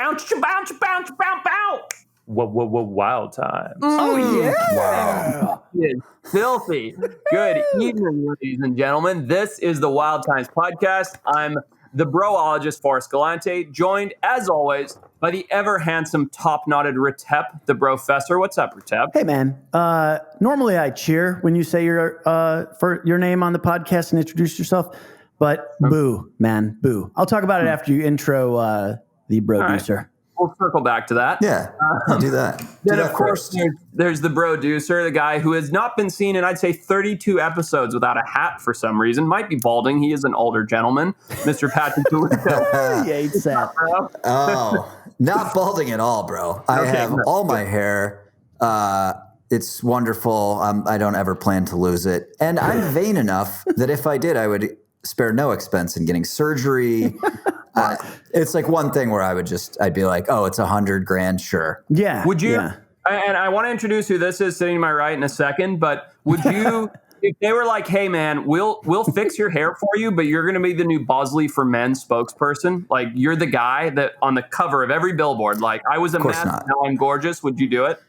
bounce, bounce, bounce, bounce, bounce. Wild times. Oh, yeah. Wow. It's filthy. Good evening, ladies and gentlemen. This is the Wild Times podcast. I'm the Broologist, Forrest Galante, joined, as always, by the ever-handsome, top-knotted Retep, the Brofessor. What's up, Retep? Hey, man. Normally I cheer when you say your name on the podcast and introduce yourself, but boo, man, boo. I'll talk about it after you intro the Broducer. Right. We'll circle back to that. Yeah, do that. Then, of course, there's the Broducer, the guy who has not been seen in, I'd say, 32 episodes without a hat for some reason. Might be balding. He is an older gentleman, Mr. Patrick DeLuca. Yeah, he's sad. Oh, not balding at all, bro. I have all my hair. It's wonderful. I don't ever plan to lose it. And I'm vain enough that if I did, I would spare no expense in getting surgery. It's like one thing where I'd be like, oh, it's $100,000, sure. Yeah. Would you? Yeah. And I want to introduce who this is sitting to my right in a second, but would you, if they were like, hey man, we'll fix your hair for you, but you're going to be the new Bosley for Men spokesperson. Like you're the guy that on the cover of every billboard, like I was a mess, now I'm gorgeous. Would you do it?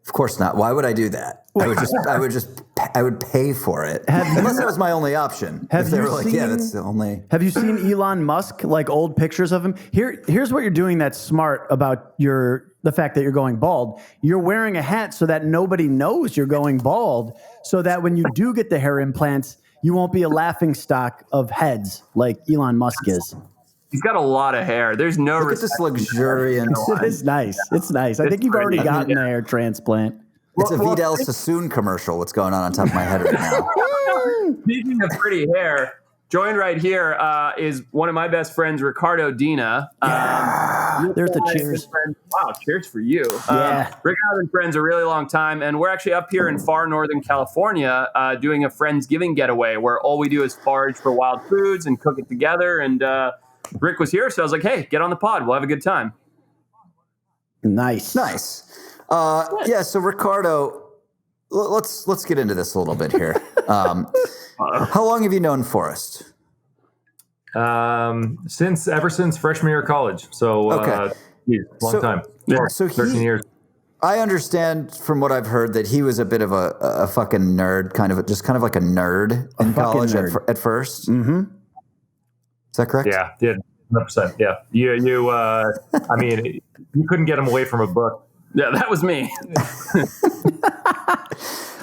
Of course not. Why would I do that? I would pay for it. Unless that was my only option. If they were like, yeah, that's the only. Have you seen Elon Musk, like old pictures of him? Here's what you're doing that's smart about the fact that you're going bald. You're wearing a hat so that nobody knows you're going bald, so that when you do get the hair implants, you won't be a laughing stock of heads like Elon Musk is. He's got a lot of hair. There's no Look at this luxuriant. It is nice. It's nice. I think you've already gotten a hair transplant. It's a Vidal Sassoon commercial. What's going on top of my head right now? Speaking of pretty hair, joined right here is one of my best friends, Ricardo Dina. There's the cheers. Wow, cheers for you. Yeah. Rick and I have been friends a really long time, and we're actually up here in far northern California doing a Friendsgiving getaway where all we do is forage for wild foods and cook it together. And Rick was here, so I was like, hey, get on the pod. We'll have a good time. Nice. Yeah, so Ricardo, let's get into this a little bit here. How long have you known Forrest? Ever since freshman year of college. So, long time. Yeah, so 13 years. I understand from what I've heard that he was a bit of a fucking nerd, kind of like a nerd in college at first. Mm-hmm. Is that correct? Yeah, 100%. Yeah. You I mean, you couldn't get him away from a book. Yeah, that was me.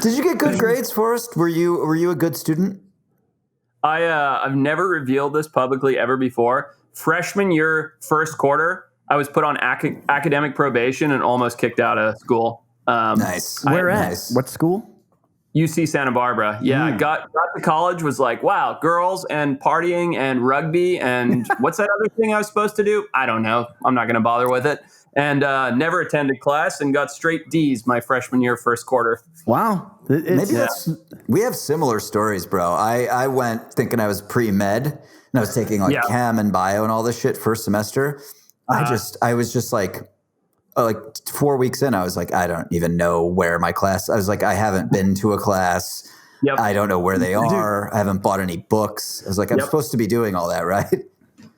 Did you get good grades, Forrest? Were you a good student? I've never revealed this publicly ever before. Freshman year, first quarter, I was put on academic probation and almost kicked out of school. Nice. Where at? Nice. What school? UC Santa Barbara. Yeah, I got to college, was like, wow, girls and partying and rugby and what's that other thing I was supposed to do? I don't know. I'm not going to bother with it. And never attended class and got straight D's my freshman year, first quarter. Wow. We have similar stories, bro. I went thinking I was pre-med and I was taking chem and bio and all this shit first semester. I was just like 4 weeks in, I was like, I don't even know where my class. I was like, I haven't been to a class. Yep. I don't know where they are. I haven't bought any books. I was like, I'm supposed to be doing all that, right?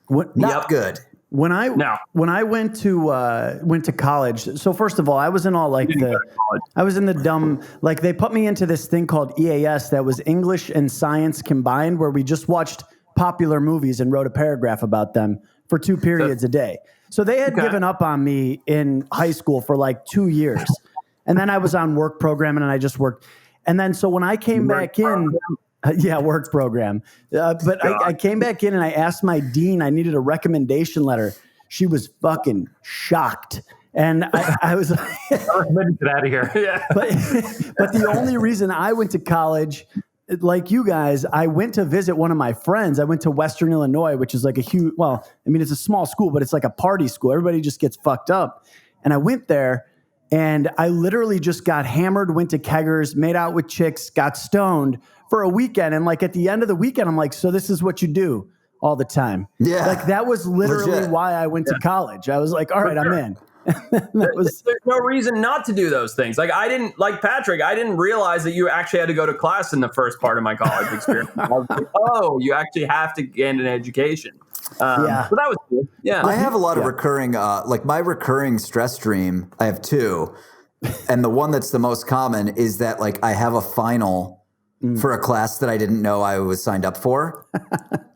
Not good. When I went to college, so first of all, I was in all I was in the dumb, like they put me into this thing called EAS that was English and science combined, where we just watched popular movies and wrote a paragraph about them for 2 periods a day. So they had given up on me in high school for like 2 years. And then I was on work program and I just worked. And then so when I came back in, work program. But I came back in and I asked my dean, I needed a recommendation letter. She was fucking shocked. And I was like, get out of here. Yeah. But the only reason I went to college, like you guys, I went to visit one of my friends. I went to Western Illinois, which is like a huge, it's a small school, but it's like a party school. Everybody just gets fucked up. And I went there and I literally just got hammered, went to keggers, made out with chicks, got stoned for a weekend. And like at the end of the weekend, I'm like, so this is what you do all the time. Yeah. Like that was literally why I went to college. I was like, all right, I'm in. There's no reason not to do those things. Like Patrick, I didn't realize that you actually had to go to class in the first part of my college experience. I was like, oh, you actually have to gain an education. Yeah. So that was cool. Yeah. I have a lot of recurring, like my recurring stress dream. I have two. And the one that's the most common is that like I have a final for a class that I didn't know I was signed up for.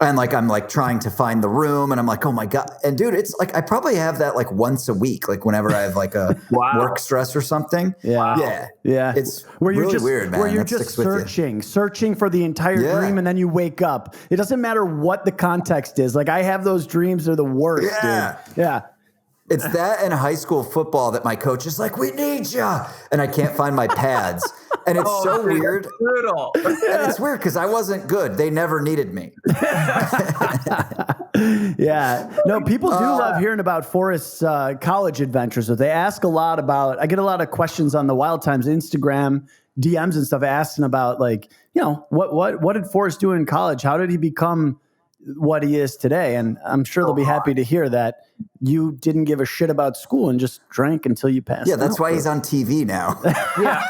And like I'm like trying to find the room and I'm like, oh my God. And dude, it's like I probably have that like once a week, like whenever I have like a work stress or something. Yeah. It's where you're really just, weird, man. Where you're That just sticks with you. searching for the entire dream, and then you wake up. It doesn't matter what the context is. Like I have those dreams, they're the worst, dude. Yeah. It's that and high school football that my coach is like, we need you. And I can't find my pads. And it's so weird. Brutal. And it's weird because I wasn't good. They never needed me. Yeah. No, people do love hearing about Forrest's college adventures. So they ask a lot about, I get a lot of questions on the Wild Times Instagram DMs and stuff asking about like, you know, what did Forrest do in college? How did he become what he is today? And I'm sure they'll be happy to hear that you didn't give a shit about school and just drank until you passed. Yeah, that's why he's on TV now. Yeah.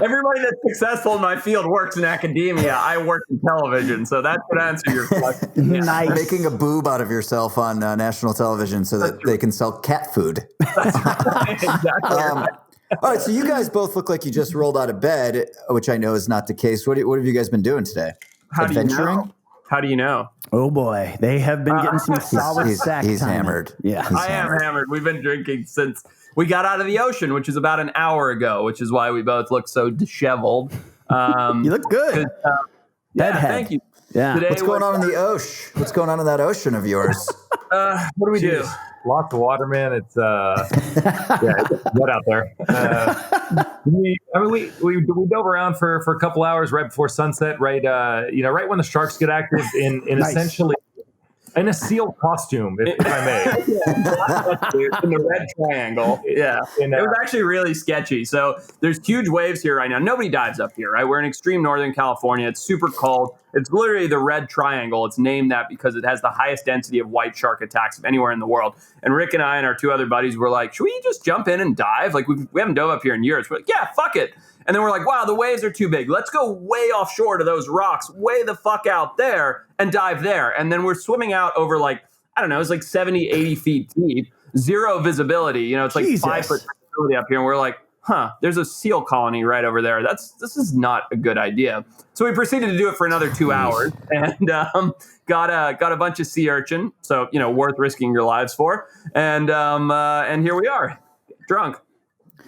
Everybody that's successful in my field works in academia. I work in television, so that could answer your question. Yeah. Nice. Making a boob out of yourself on national television so that they can sell cat food. Exactly. All right, so you guys both look like you just rolled out of bed, which I know is not the case. What have you guys been doing today? Adventuring? How do you know? Oh boy, they have been getting some solid sack He's time. hammered. Yeah, I am hammered. We've been drinking since we got out of the ocean, which is about an hour ago, which is why we both look so disheveled. You look good. Yeah, Bedhead. thank you. Yeah. Today What's going on in the ocean? What's going on in that ocean of yours? What do we do? Lots of water, man. It's it's wet out there. We dove around for a couple hours right before sunset, right when the sharks get active in Nice. essentially in a seal costume, if I may. In the red triangle. Yeah. It was actually really sketchy. So there's huge waves here right now. Nobody dives up here, right? We're in extreme Northern California. It's super cold. It's literally the red triangle. It's named that because it has the highest density of white shark attacks of anywhere in the world. And Rick and I and our two other buddies were like, should we just jump in and dive? Like we haven't dove up here in years. We're like, yeah, fuck it. And then we're like, wow, the waves are too big. Let's go way offshore to those rocks, way the fuck out there and dive there. And then we're swimming out over like, I don't know, it's like 70, 80 feet deep, zero visibility. You know, it's like Jesus. 5 foot visibility up here. And we're like, there's a seal colony right over there. This is not a good idea. So we proceeded to do it for another 2 hours and got a bunch of sea urchin. So, you know, worth risking your lives for. And here we are, drunk.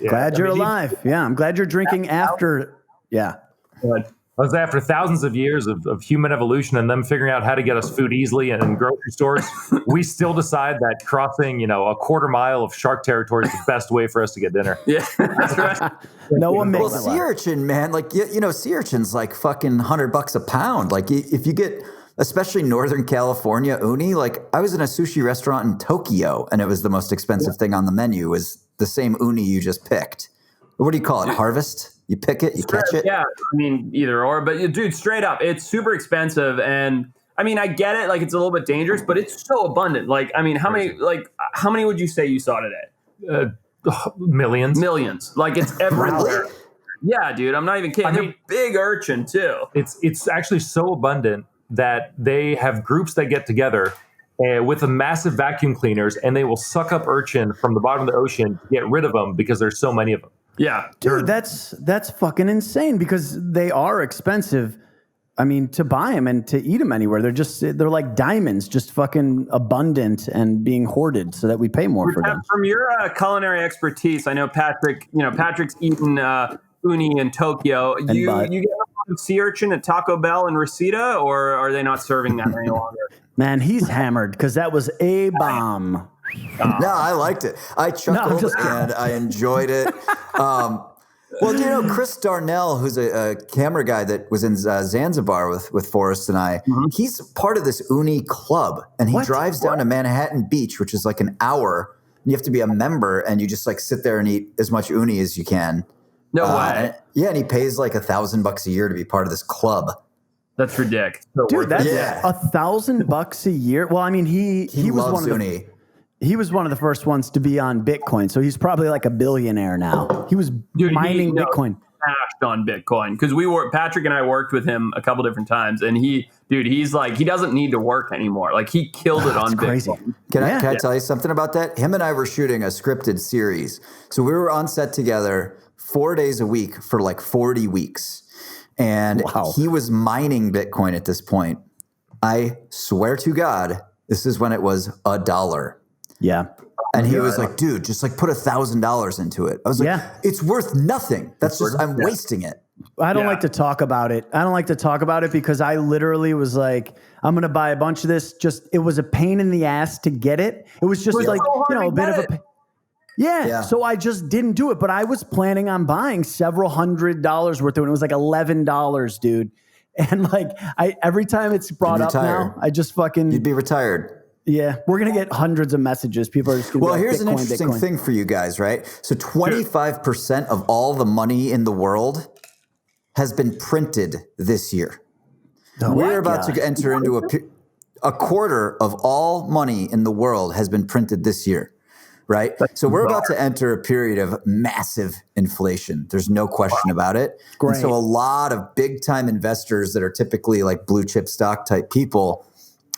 Yeah. Glad you're alive. Yeah, I'm glad you're drinking after. Yeah. I was after thousands of years of human evolution and them figuring out how to get us food easily and in grocery stores. We still decide that crossing, a quarter mile of shark territory is the best way for us to get dinner. Yeah, that's right. No one makes Well, sea urchin, man, like, sea urchin's like fucking $100 a pound. Like if you get, especially Northern California uni, like I was in a sushi restaurant in Tokyo and it was the most expensive thing on the menu was the same uni you just picked. What do you call it? Harvest? You pick it, you catch it? Yeah, I mean, either or. But dude, straight up, it's super expensive. And I mean, I get it. Like, it's a little bit dangerous, but it's so abundant. Like, I mean, how many would you say you saw today? Millions. Millions. Like, it's everywhere. Yeah, dude, I'm not even kidding. They're big urchin, too. It's actually so abundant that they have groups that get together with a massive vacuum cleaners, and they will suck up urchin from the bottom of the ocean to get rid of them because there's so many of them. Yeah. Dude, that's fucking insane because they are expensive. I mean, to buy them and to eat them anywhere, they're like diamonds, just fucking abundant and being hoarded so that we pay more for them. From your culinary expertise, I know Patrick's eaten uni in Tokyo. You get a lot of sea urchin at Taco Bell and Reseda, or are they not serving that any longer? Man, he's hammered because that was a bomb. No, I liked it. I chuckled and I enjoyed it. Well, Chris Darnell, who's a camera guy that was in Zanzibar with Forrest and I, he's part of this uni club, and he drives down to Manhattan Beach, which is like an hour. And you have to be a member, and you just like sit there and eat as much uni as you can. No way. And he pays like $1,000 a year to be part of this club. That's ridiculous. So dude, that's $1,000 a year. Well, I mean, he was loves one of uni. He was one of the first ones to be on Bitcoin, so he's probably like a billionaire now. He was mining Bitcoin. Smashed on Bitcoin because Patrick and I worked with him a couple different times, and he dude, he's like, he doesn't need to work anymore. Like he killed it on crazy. Bitcoin. Can I tell you something about that? Him and I were shooting a scripted series. So we were on set together 4 days a week for like 40 weeks. And he was mining Bitcoin at this point. I swear to God, this is when it was $1. Yeah. And he was like, dude, just like put $1,000 into it. I was like, it's worth nothing. That's just, I'm wasting it. I don't like to talk about it. I don't like to talk about it because I literally was like, I'm going to buy a bunch of this. Just, it was a pain in the ass to get it. It was just like, you know, a bit of a... Yeah, so I just didn't do it, but I was planning on buying several $100s worth of it. It was like $11, dude. And like, every time it's brought up now, I just fucking... You'd be retired. Yeah, we're going to get hundreds of messages. People are just going to be like, here's Bitcoin, an interesting thing for you guys, right? So 25% of all the money in the world has been printed this year. We're about to enter into a quarter of all money in the world has been printed this year. Right. So we're about to enter a period of massive inflation. There's no question about it. And so a lot of big time investors that are typically like blue chip stock type people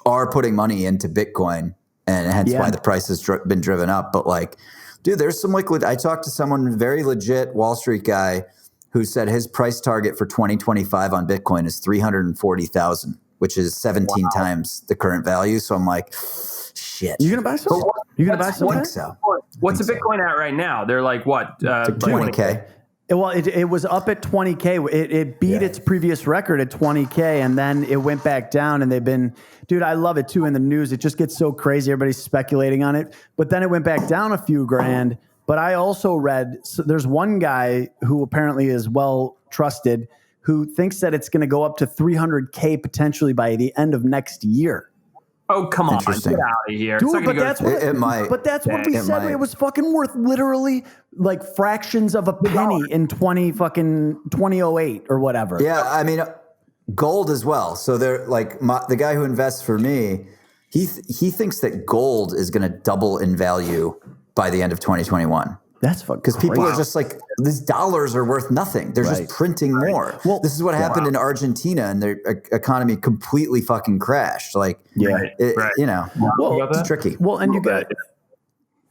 are putting money into Bitcoin. And hence why the price has been driven up. But like, dude, there's some liquid. I talked to someone very legit Wall Street guy who said his price target for 2025 on Bitcoin is 340,000, which is 17 times the current value. So I'm like, shit. You gonna buy some? You gonna buy some? I think so. What's a Bitcoin at right now? They're like what? 20K. Well, it was up at 20K. It beat its previous record at 20K, and then it went back down. And they've been, dude, I love it too in the news. It just gets so crazy. Everybody's speculating on it. But then it went back down a few grand. But I also read, so there's one guy who apparently is well trusted who thinks that it's going to go up to 300K potentially by the end of next year. Oh, come on. Get out of here. Dude, but that's what we said. It was fucking worth literally like fractions of a penny in 2008 or whatever. Yeah, I mean, gold as well. So they're like the guy who invests for me, he thinks that gold is going to double in value by the end of 2021. That's fucking because people are just like, these dollars are worth nothing. They're just printing more. Well, this is what happened in Argentina, and their economy completely fucking crashed. Like, you know, it's tricky. Well, and you got,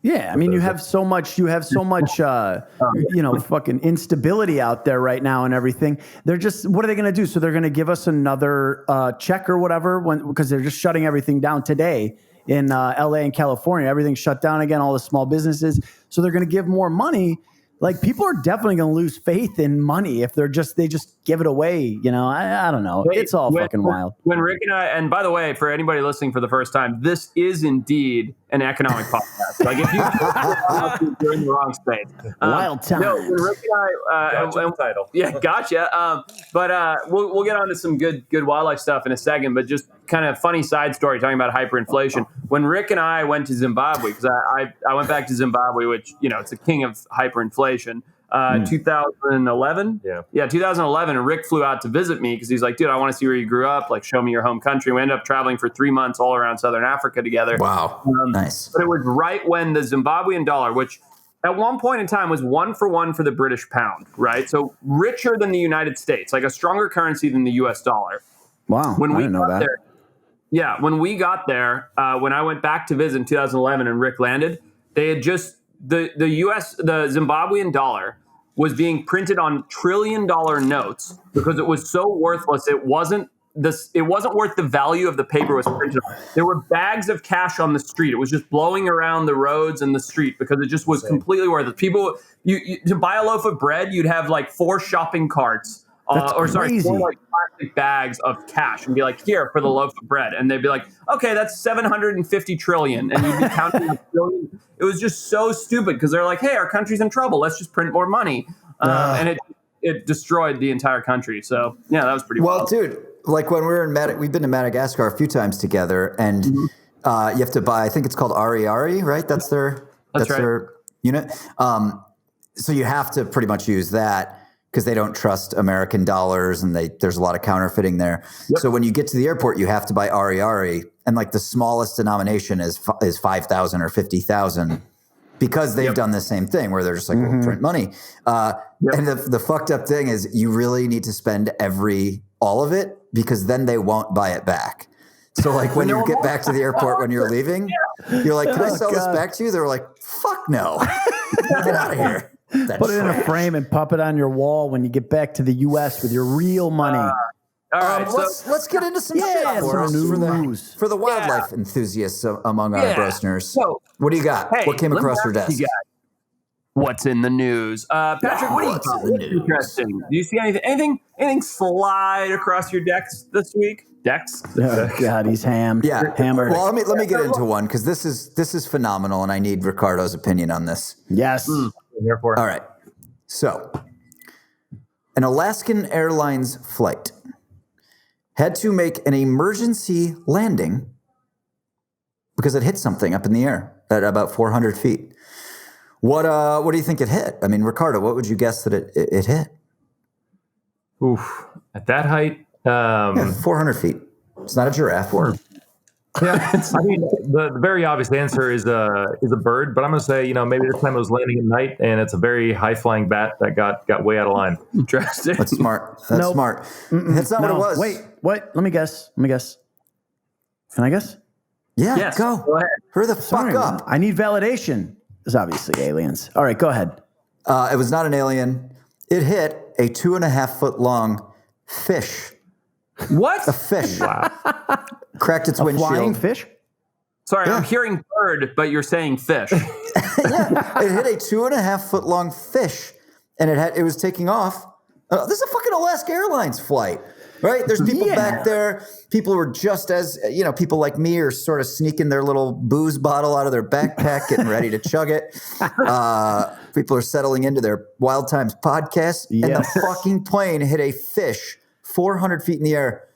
I mean, you have so much, you know, fucking instability out there right now and everything. They're just, what are they going to do? So they're going to give us another check or whatever because they're just shutting everything down today. In LA and California, everything's shut down again, all the small businesses. So they're going to give more money. Like, people are definitely going to lose faith in money if they just give it away. You know, I don't know. It's all fucking wild. When Rick and I, and by the way, for anybody listening for the first time, this is indeed an economic podcast. Like, if you're in the wrong space. Wild times. No, when Rick and I, title. Yeah, gotcha. But we'll get on to some good wildlife stuff in a second. But just kind of funny side story talking about hyperinflation. When Rick and I went to Zimbabwe, because I went back to Zimbabwe, which, you know, it's the king of hyperinflation. 2011. Yeah, 2011. And Rick flew out to visit me because he's like, dude, I want to see where you grew up. Like, show me your home country. We ended up traveling for 3 months all around Southern Africa together. Wow. Nice. But it was right when the Zimbabwean dollar, which at one point in time was 1-for-1 for the British pound, right? So richer than the United States, like a stronger currency than the US dollar. Wow. When I didn't know that. When we got there, when I went back to visit in 2011 and Rick landed, they had just, the Zimbabwean dollar was being printed on $1 trillion notes because it was so worthless. It wasn't worth the value of the paper it was printed on. There were bags of cash on the street. It was just blowing around the roads and the street because it just was completely worthless. People, you to buy a loaf of bread, you'd have like 4 shopping carts. 4 like plastic bags of cash and be like, here for the loaf of bread. And they'd be like, okay, that's 750 trillion. And you'd be counting a billion. It was just so stupid because they're like, hey, our country's in trouble. Let's just print more money. And it destroyed the entire country. So, yeah, that was pretty wild. Well, dude, like when we were in we've been to Madagascar a few times together, and you have to buy, I think it's called Ariary, right? That's their unit. So you have to pretty much use that because they don't trust American dollars, and there's a lot of counterfeiting there. Yep. So when you get to the airport, you have to buy Ariary, and like the smallest denomination is 5,000 or 50,000 because they've done the same thing where they're just like, we'll print money. And the fucked up thing is you really need to spend all of it because then they won't buy it back. So like when you get back to the airport when you're leaving, you're like, can I sell this back to you? They're like, fuck no. Get out of here. Put it in a frame and pop it on your wall when you get back to the U.S. with your real money. All right, let's get into some shit for the wildlife enthusiasts among our Brostners. So, what do you got? What came across your desk? What's in the news? Patrick, what do you got? What's interesting? Do you see anything slide across your decks this week? Decks? Oh, God, he's hammered. Yeah, hammered. Well, let me get into one because this is phenomenal, and I need Ricardo's opinion on this. Yes. All right. So, an Alaskan Airlines flight had to make an emergency landing because it hit something up in the air at about 400 feet. What do you think it hit? I mean, Ricardo, what would you guess that it hit? Oof. At that height? 400 feet. It's not a giraffe. Yeah, I mean, the very obvious answer is a bird, but I'm going to say, maybe this time it was landing at night, and it's a very high-flying bat that got way out of line. Interesting. That's smart. That's smart. That's not what it was. Wait, what? Let me guess. Can I guess? Yeah, yes, go. Go ahead. Hurry the fuck up. I need validation. It's obviously aliens. All right, go ahead. It was not an alien. It hit a 2.5 foot long fish. What? A fish. Wow. Cracked its windshield. Flying fish? Sorry, I'm hearing bird, but you're saying fish. Yeah, it hit a 2.5 foot long fish, and it was taking off. This is a fucking Alaska Airlines flight, right? There's people back there. People were just as people like me are sort of sneaking their little booze bottle out of their backpack, getting ready to chug it. People are settling into their Wild Times podcast, and the fucking plane hit a fish 400 feet in the air.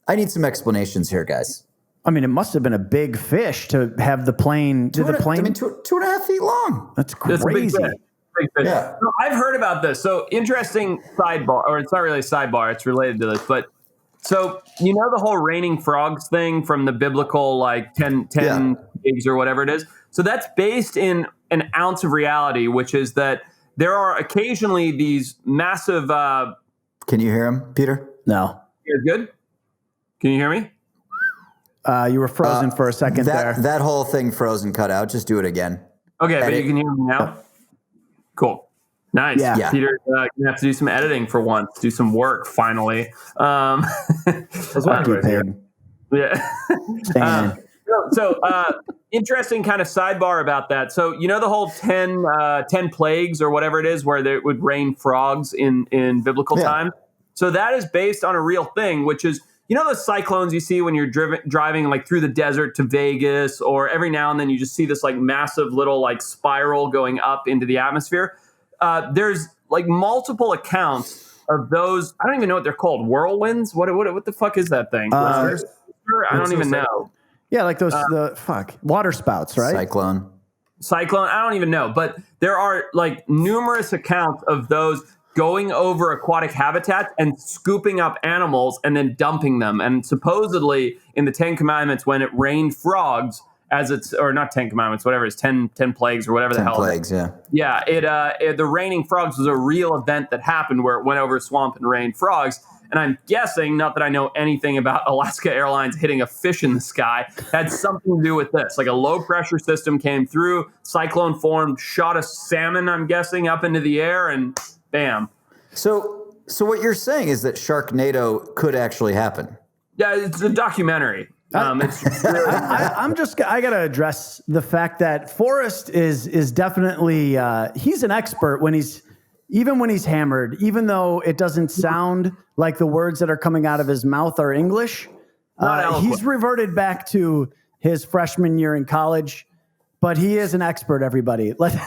I need some explanations here, guys. I mean, it must have been a big fish to have the plane. Did the plane? 2.5 feet long. That's crazy. Big fish. Yeah. So I've heard about this. So interesting sidebar, or it's not really a sidebar. It's related to this, but so the whole raining frogs thing from the biblical like 10 pigs or whatever it is. So that's based in an ounce of reality, which is that there are occasionally these massive. Can you hear him, Peter? No. You're good. Can you hear me? You were frozen for a second there. That whole thing frozen cut out. Just do it again. Okay, but you can hear me now? Cool. Nice. Yeah. Peter, you have to do some editing for once. Do some work, finally. That's what I'm doing. Yeah. So interesting kind of sidebar about that. So, the whole 10 plagues or whatever it is where it would rain frogs in biblical times? So that is based on a real thing, which is, those cyclones you see when you're driving like through the desert to Vegas, or every now and then you just see this like massive little like spiral going up into the atmosphere. There's like multiple accounts of those. I don't even know what they're called. Whirlwinds? What the fuck is that thing? I don't even know. Yeah, like those water spouts, right? Cyclone. I don't even know. But there are like numerous accounts of those going over aquatic habitats and scooping up animals and then dumping them. And supposedly in the 10 Commandments, when it rained frogs, or not 10 Commandments, whatever, it's 10 plagues or whatever the hell. 10 plagues, yeah. Yeah, the raining frogs was a real event that happened where it went over a swamp and rained frogs. And I'm guessing, not that I know anything about Alaska Airlines hitting a fish in the sky, had something to do with this. Like a low pressure system came through, cyclone formed, shot a salmon, I'm guessing, up into the air, and bam. So what you're saying is that Sharknado could actually happen? Yeah, it's a documentary. I gotta address the fact that Forrest is definitely he's an expert when he's hammered, even though it doesn't sound like the words that are coming out of his mouth are English. He's reverted back to his freshman year in college, but he is an expert. Everybody, okay.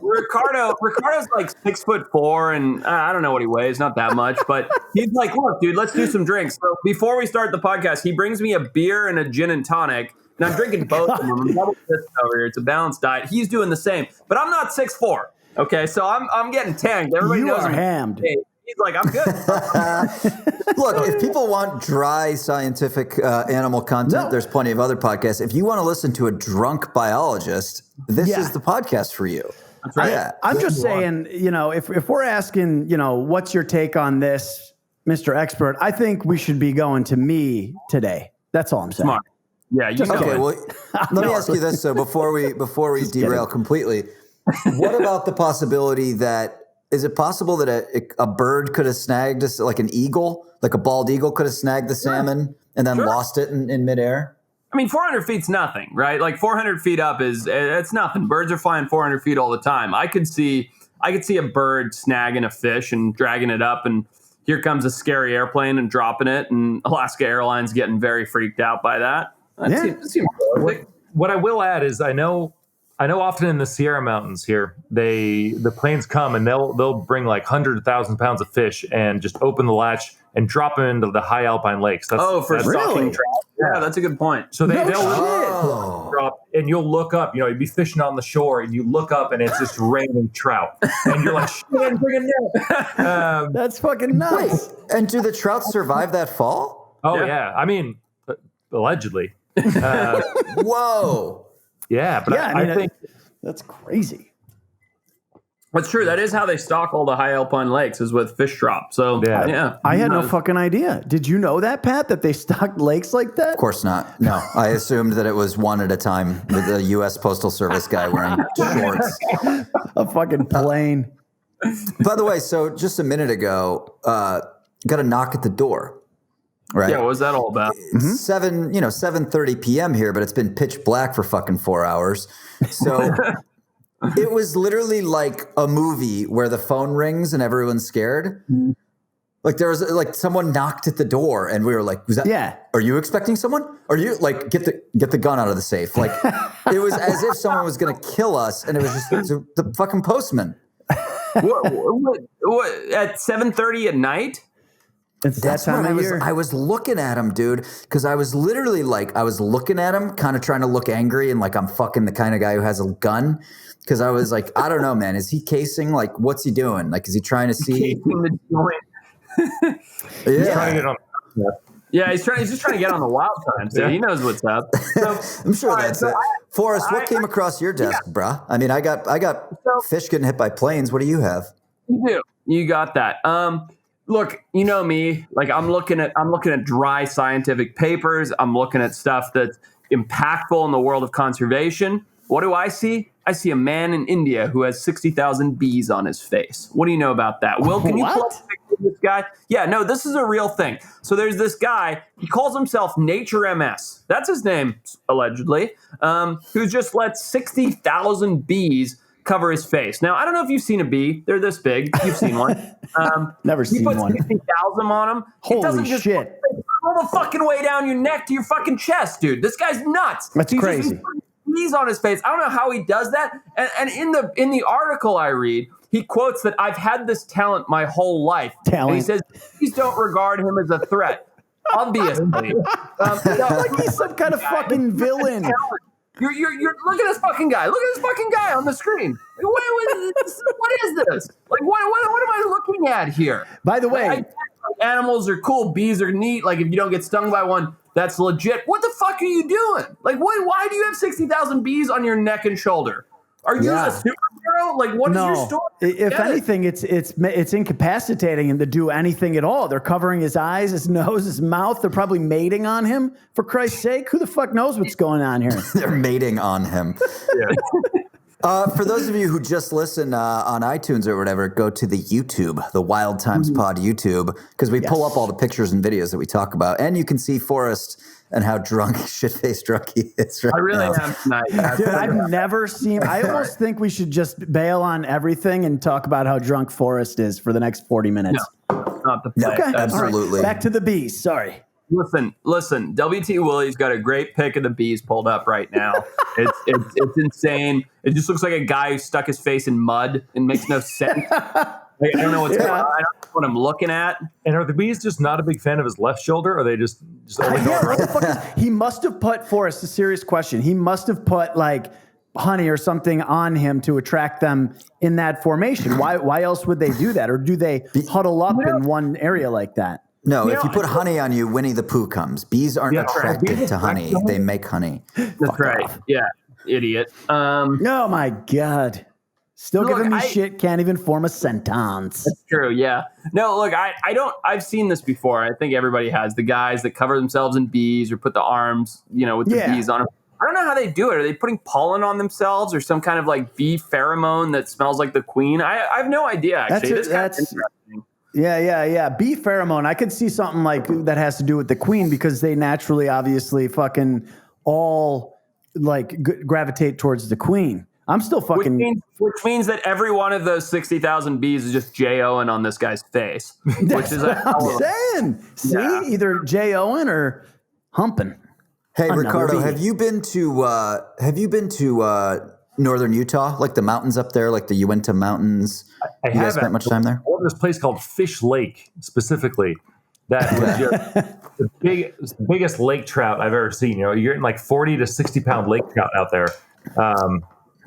Ricardo's like 6'4", and I don't know what he weighs, not that much, but he's like, look, dude, let's do some drinks. So before we start the podcast, he brings me a beer and a gin and tonic, and I'm drinking both of them. I'm double fisted over here. It's a balanced diet. He's doing the same, but I'm not 6'4". Okay, so I'm getting tanked. Everybody knows I'm hammed. He's like, I'm good. Look, if people want dry scientific animal content, there's plenty of other podcasts. If you want to listen to a drunk biologist, this is the podcast for you. That's right. I'm just saying, if we're asking, what's your take on this? Mr. Expert, I think we should be going to me today. That's all I'm saying. Smart. Yeah, you know Okay, it. well, let me ask you this. So before we derail completely, what about the possibility that, is it possible that a bird could have snagged us, like an eagle, like a bald eagle could have snagged the salmon and then lost it in midair? I mean, 400 feet's nothing, right? Like 400 feet up it's nothing. Birds are flying 400 feet all the time. I could see a bird snagging a fish and dragging it up, and here comes a scary airplane and dropping it, and Alaska Airlines getting very freaked out by that. It seems realistic. What I will add is I know often in the Sierra Mountains here, the planes come and they'll bring like 100,000 pounds of fish and just open the latch and drop them into the high alpine lakes. For stocking trout. Yeah, that's a good point. So they'll drop, and you'll look up. You know, you'd be fishing on the shore, and you look up, and it's just raining trout, and you're like, "Shit, I'm bringing net." That's fucking nuts. Wait, and do the trout survive that fall? Oh yeah. I mean, allegedly. Whoa. Yeah, but I think that's crazy. That's true. That is how they stock all the high alpine lakes, is with fish drop. So yeah. I had no fucking idea. Did you know that, Pat, that they stocked lakes like that? Of course not. No, I assumed that it was one at a time with the U.S. Postal Service guy wearing shorts. A fucking plane. By the way, so just a minute ago, got a knock at the door. Right. Yeah, what was that all about? 7:30 p.m. here, but it's been pitch black for fucking 4 hours. So it was literally like a movie where the phone rings and everyone's scared. Like there was like someone knocked at the door and we were like, "Was that? Yeah. Are you expecting someone? Are you like get the gun out of the safe?" Like it was as if someone was going to kill us, and it was just the fucking postman. What at 7:30 at night? It's That's that time when of year. I was looking at him, dude, because I was literally like, I was looking at him, kind of trying to look angry and like I'm fucking the kind of guy who has a gun. Because I was like, I don't know, man. Is he casing? Like, what's he doing? Like, is he trying to see? Casing the joint. Yeah. trying to get on. Yeah, he's just trying to get on the wild times. Yeah, he knows what's up. So, I'm sure that's it. Forrest, what came across your desk, bruh? I mean, I got fish getting hit by planes. What do you have? You do. You got that. Look, you know me. Like I'm looking at dry scientific papers. I'm looking at stuff that's impactful in the world of conservation. What do I see? I see a man in India who has 60,000 bees on his face. What do you know about that? Will, can you pull up a picture of this guy? Yeah, no, this is a real thing. So there's this guy. He calls himself Nature MS. That's his name, allegedly. Who just lets 60,000 bees cover his face. Now, I don't know if you've seen a bee. They're this big. You've seen one. Never seen one. You put 60,000 on them. Holy it doesn't just shit. all the fucking way down your neck to your fucking chest, dude. This guy's nuts. That's He's crazy. Just bees on his face. I don't know how he does that. And in the article I read, he quotes that I've had this talent my whole life. And he says, please don't regard him as a threat. Obviously. Like he's some kind of fucking villain. You're look at this fucking guy. Look at this fucking guy on the screen. What is this? Like what am I looking at here? By the way, animals are cool. Bees are neat. Like if you don't get stung by one, that's legit. What the fuck are you doing? Like why do you have 60,000 bees on your neck and shoulder? Are you a superhero? Like what is your story? If anything, it's incapacitating him to do anything at all. They're covering his eyes, his nose, his mouth. They're probably mating on him. For Christ's sake, who the fuck knows what's going on here? They're mating on him. For those of you who just listen on iTunes or whatever, go to the YouTube, the Wild Times Pod YouTube, because we pull up all the pictures and videos that we talk about, and you can see Forrest and how drunk, shit-faced drunk he is right now. I really am tonight. Dude, I've never seen. I almost think we should just bail on everything and talk about how drunk Forrest is for the next 40 minutes. No, that's not the play. Okay, absolutely. Right. Back to the bees. Sorry. Listen. WT Willie's got a great pic of the bees pulled up right now. It's insane. It just looks like a guy who stuck his face in mud and makes no sense. I don't know what's going on. I don't know what I'm looking at. And are the bees just not a big fan of his left shoulder? Or are they just only going What the fuck is, he must have put, Forrest, a serious question. He must have put like honey or something on him to attract them in that formation. Why else would they do that? Or do they huddle up in one area like that? No, if you put honey on you, Winnie the Pooh comes. Bees aren't attracted to honey. They make honey. That's right. Yeah, idiot. Oh my God. Still Look, giving me shit, can't even form a sentence. That's true, yeah. No, look, I've seen this before. I think everybody has. The guys that cover themselves in bees or put the arms, with the bees on them. I don't know how they do it. Are they putting pollen on themselves or some kind of like bee pheromone that smells like the queen? I have no idea, actually. That's interesting. Yeah. Bee pheromone. I could see something like that has to do with the queen because they naturally, obviously, fucking all like gravitate towards the queen. I'm still fucking. Which means that every one of those 60,000 bees is just J. Owen on this guy's face. That's what I'm saying. See, either J. Owen or humping. Hey, Ricardo, have you been to northern Utah, like the mountains up there, like the Uinta Mountains? I you guys spent much time there? This place called Fish Lake, specifically. That was just the biggest lake trout I've ever seen. You're getting like 40 to 60 pound lake trout out there.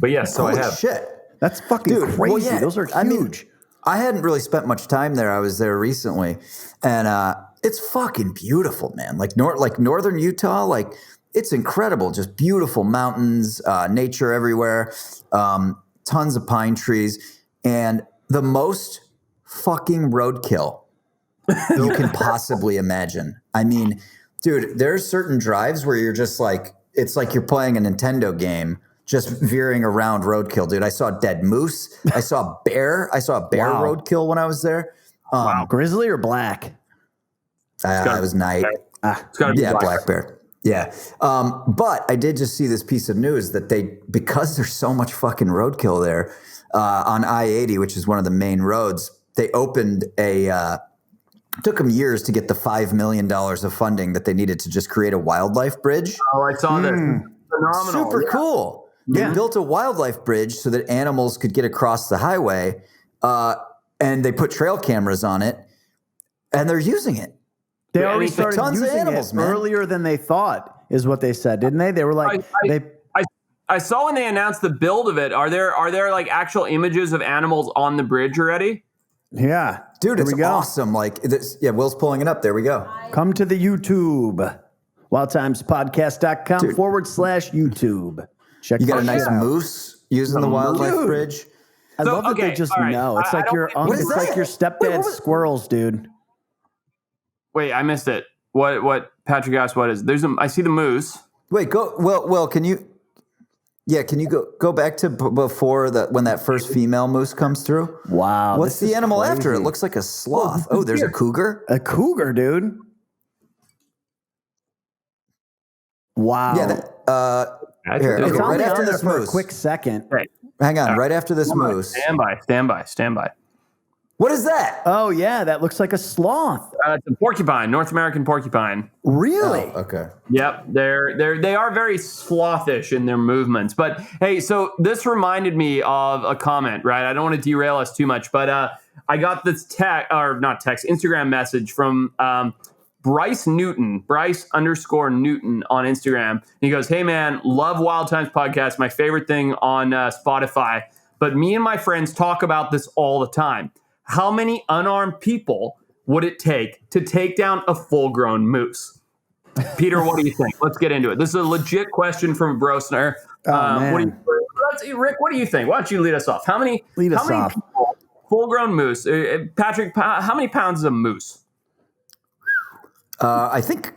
But yes, so Holy I have. Shit. That's fucking crazy. Well, yeah, those are huge. I mean, I hadn't really spent much time there. I was there recently, and it's fucking beautiful, man. Like northern Utah, like it's incredible. Just beautiful mountains, nature everywhere, tons of pine trees, and the most fucking roadkill you can possibly imagine. I mean, dude, there's certain drives where you're just like, it's like you're playing a Nintendo game, just veering around roadkill, dude. I saw dead moose. I saw a bear. Roadkill when I was there. Wow. Grizzly or black? I was night. Black bear. Yeah. But I did just see this piece of news that because there's so much fucking roadkill there on I-80, which is one of the main roads, they opened took them years to get the $5 million of funding that they needed to just create a wildlife bridge. Oh, I saw that. Phenomenal. Super cool. They built a wildlife bridge so that animals could get across the highway, and they put trail cameras on it, and they're using it. They already started using it earlier than they thought, is what they said, didn't they? They were like, I saw when they announced the build of it. Are there like actual images of animals on the bridge already? Yeah. Dude, it's awesome. Like this, Will's pulling it up. There we go. Come to the YouTube. wildtimespodcast.com/YouTube. Check you got a nice moose using the wildlife bridge. I love that they just know. It's like your stepdad's squirrels, dude. Wait, I missed it. What Patrick asked? What is? I see the moose. Wait, go. Well, can you? Yeah, can you go back to before when that first female moose comes through? Wow. What's the animal after? It looks like a sloth. Oh, there's a cougar. A cougar, dude. Wow. Yeah. It's right after this moose. For a quick second. Right. Hang on. Right after this moose. Stand by. What is that? Oh, yeah. That looks like a sloth. It's a porcupine, North American porcupine. Really? Oh, okay. Yep. They are very slothish in their movements. But hey, so this reminded me of a comment, right? I don't want to derail us too much, but I got this Instagram message from Bryce _Newton on Instagram. He goes, "Hey man, love Wild Times podcast. My favorite thing on Spotify. But me and my friends talk about this all the time. How many unarmed people would it take to take down a full-grown moose?" Peter, what do you think? Let's get into it. This is a legit question from a Brostner. Rick, what do you think? Why don't you lead us off? How many people, full-grown moose? Patrick, how many pounds is a moose? I think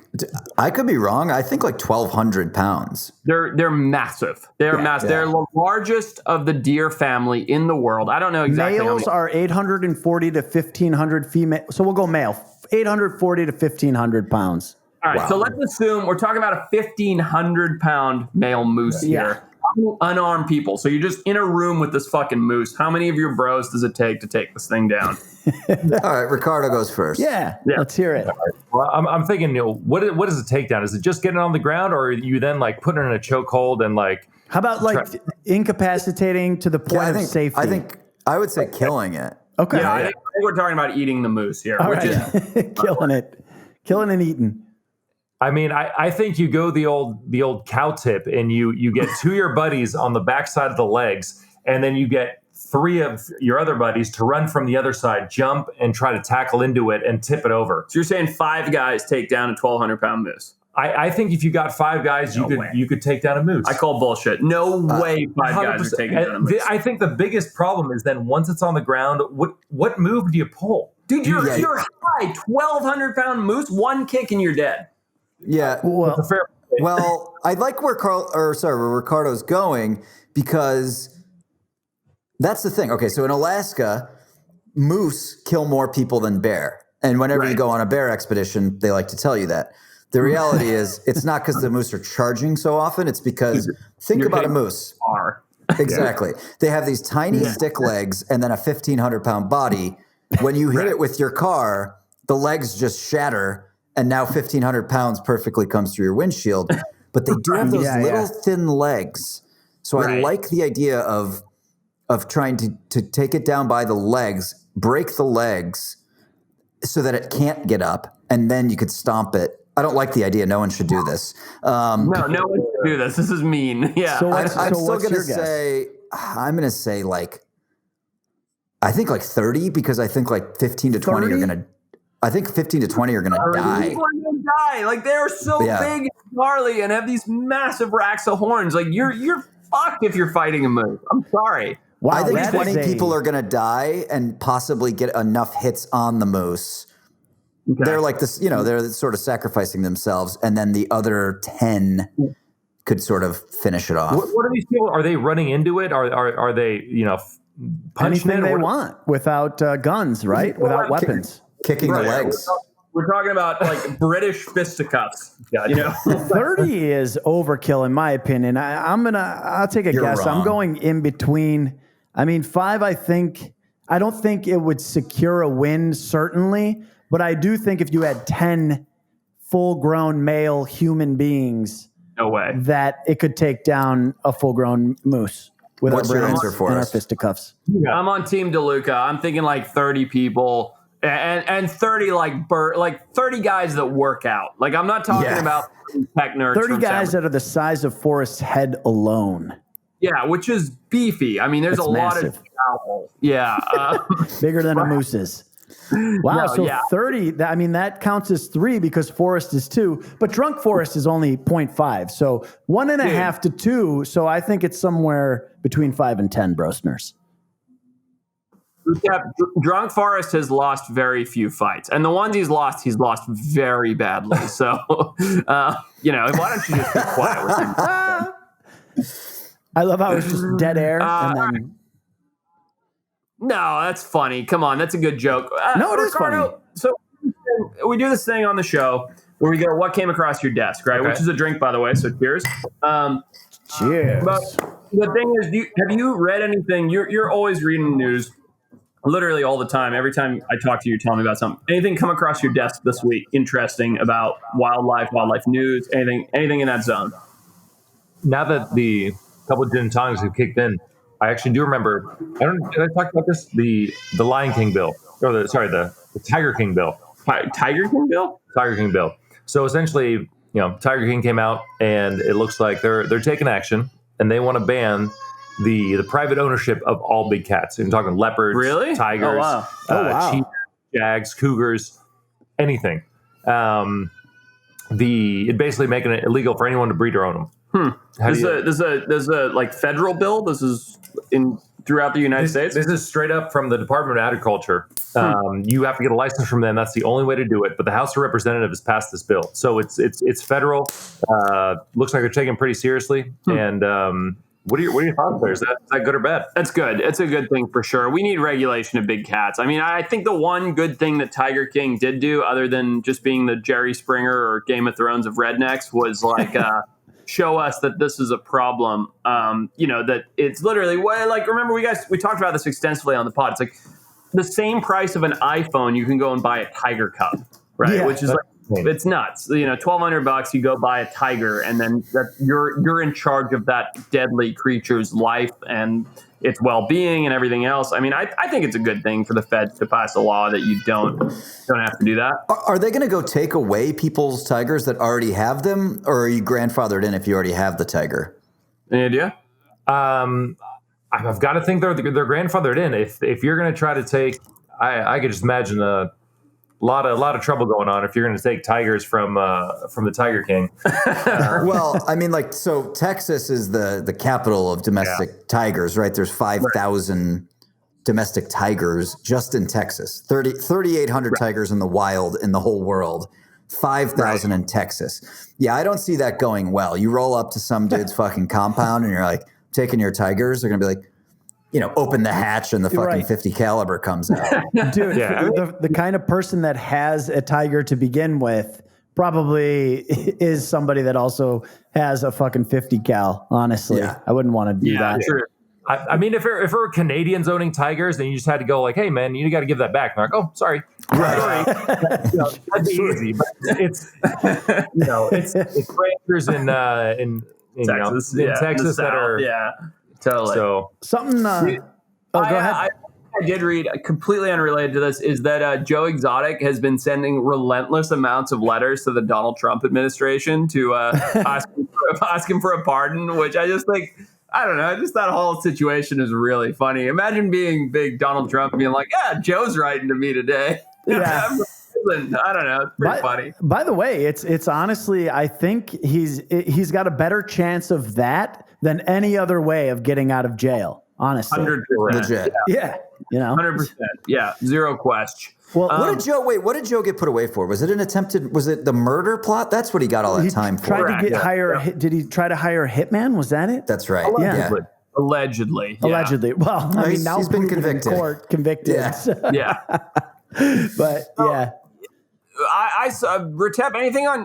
I could be wrong. I think like 1,200 pounds. They're massive. They're massive. Yeah. They're the largest of the deer family in the world. I don't know exactly. Males are 840 to 1,500. Female. So we'll go male. 840 to 1,500 pounds. All right. Wow. So let's assume we're talking about a 1,500 pound male moose here. Unarmed people. So you're just in a room with this fucking moose. How many of your bros does it take to take this thing down? All right, Ricardo goes first. Yeah. Let's hear it. Well, I'm thinking, what is the takedown? Is it just getting it on the ground, or are you then like putting it in a chokehold and like? How about like incapacitating to the point of safety? I think I would say killing it. Okay. Yeah, I think we're talking about eating the moose here. All right. Killing and eating. I mean, I think you go the old cow tip, and you get two of your buddies on the backside of the legs, and then you get three of your other buddies to run from the other side, jump, and try to tackle into it and tip it over. So you're saying 5 guys take down a 1,200 pound moose? I think if you got 5 guys, you could take down a moose. I call bullshit. No way 5 guys are taking down a moose. I think the biggest problem is then once it's on the ground, what move do you pull? Dude, you're high, 1,200-pound moose, one kick and you're dead. Yeah. Well, I like where Ricardo's going, because that's the thing. Okay, so in Alaska, moose kill more people than bear. And whenever you go on a bear expedition, they like to tell you that. The reality is, it's not because the moose are charging so often. It's because, think about a moose. Exactly. They have these tiny stick legs and then a 1,500-pound body. When you hit it with your car, the legs just shatter, and now 1,500 pounds perfectly comes through your windshield. But they do have those little thin legs. So I like the idea of trying to take it down by the legs, break the legs so that it can't get up, and then you could stomp it. I don't like the idea. No one should do this. No one should do this. This is mean. Yeah. So I'm still going to say, I'm going to say I think 30, because I think 15 to 20 are going to, I think 15 to 20 are going to die. People are going to die. Like, they're so big and gnarly and have these massive racks of horns. Like, you're fucked if you're fighting a moose. I'm sorry. Wow, I think 20 people are going to die and possibly get enough hits on the moose. Okay. They're like this, they're sort of sacrificing themselves, and then the other 10 could sort of finish it off. What are these people? Are they running into it? Are they, punching anything they want without guns, right? Without weapons. Kicking the legs. We're talking about British fisticuffs. 30 is overkill in my opinion. I'll take a guess. Wrong. I'm going in between. I mean, 5, I don't think it would secure a win, certainly. But I do think if you had 10 full-grown male human beings, no way, that it could take down a full-grown moose with What's your answer for and us? Our fisticuffs. Yeah. I'm on Team DeLuca. I'm thinking 30 people and 30 30 guys that work out. Like, I'm not talking about tech nerds. 30 guys that are the size of Forrest's head alone. Yeah, which is beefy. I mean, there's it's a massive. lot of travel. Yeah, bigger than a moose's. Wow, 30, that counts as 3 because Forrest is 2, but Drunk Forrest is only 0.5. So 1.5 to 2. So I think it's somewhere between 5 and 10, Brostners. Yeah, Drunk Forrest has lost very few fights. And the ones he's lost very badly. So, why don't you just be quiet with him? I love how it's just dead air. And then... No, that's funny. Come on, that's a good joke. No, it Ricardo, is funny. So we do this thing on the show where we go, what came across your desk, right? Okay. Which is a drink, by the way, so cheers. Cheers. But the thing is, have you read anything? You're always reading the news, literally all the time. Every time I talk to you, tell me about something. Anything come across your desk this week interesting about wildlife news, anything in that zone? Now that the couple of gin and tonics have kicked in, I actually do remember. Did I talk about this? The Lion King bill, or the Tiger King bill. Tiger King bill. Tiger King bill. So essentially, Tiger King came out, and it looks like they're taking action, and they want to ban the private ownership of all big cats. I'm talking leopards, tigers, cheetahs, jags, cougars, anything. It basically making it illegal for anyone to breed or own them. There's a federal bill. This is throughout the United States. This is straight up from the Department of Agriculture. You have to get a license from them. That's the only way to do it. But the House of Representatives passed this bill, so it's federal. Looks like they're taking it pretty seriously. And what are your thoughts there? Is that good or bad? That's good. It's a good thing for sure. We need regulation of big cats. I mean, I think the one good thing that Tiger King did do, other than just being the Jerry Springer or Game of Thrones of rednecks, was show us that this is a problem. That it's literally remember we talked about this extensively on the pod. It's like the same price of an iPhone, you can go and buy a tiger cub, right? Yeah, which is it's nuts. $1,200, you go buy a tiger, and then you're in charge of that deadly creature's life and its well-being and everything else. I mean, I think it's a good thing for the feds to pass a law that you don't have to do that. Are they going to go take away people's tigers that already have them, or are you grandfathered in if you already have the tiger? Any idea? I've got to think they're grandfathered in. If you're going to try to take, I could just imagine a lot of trouble going on if you're going to take tigers from the Tiger King. Well, I mean, like, so Texas is the capital of domestic tigers, right? There's 5,000 domestic tigers just in Texas. 3,800 tigers in the wild in the whole world. 5,000 in Texas. Yeah, I don't see that going well. You roll up to some dude's fucking compound and you're like, taking your tigers, they're going to be like, open the hatch and the fucking 50 caliber comes out. Dude, the kind of person that has a tiger to begin with probably is somebody that also has a fucking 50 cal, honestly. Yeah. I wouldn't want to do that. True. I mean, if it were Canadians owning tigers, then you just had to go like, hey, man, you got to give that back. And they're like, oh, sorry. Right. That'd be easy. But it's rangers in Texas, Texas that are. Yeah, totally. So something. Go ahead. I did read, completely unrelated to this, is that Joe Exotic has been sending relentless amounts of letters to the Donald Trump administration to ask him for a pardon, which I just think, I don't know, just that whole situation is really funny. Imagine being big Donald Trump and being like, yeah, Joe's writing to me today. Yeah. I don't know. It's pretty funny. By the way, it's honestly, I think he's got a better chance of that than any other way of getting out of jail. Honestly, 100%. Legit. Yeah. 100%. Yeah. Zero question. Well, what did Joe get put away for? Was it the murder plot? That's what he got all that time for. Did he try to hire a hitman? Was that it? That's right. Allegedly. Allegedly. Well, I mean, now he's been convicted. In court, convicted. Yeah. But yeah. I saw Retep.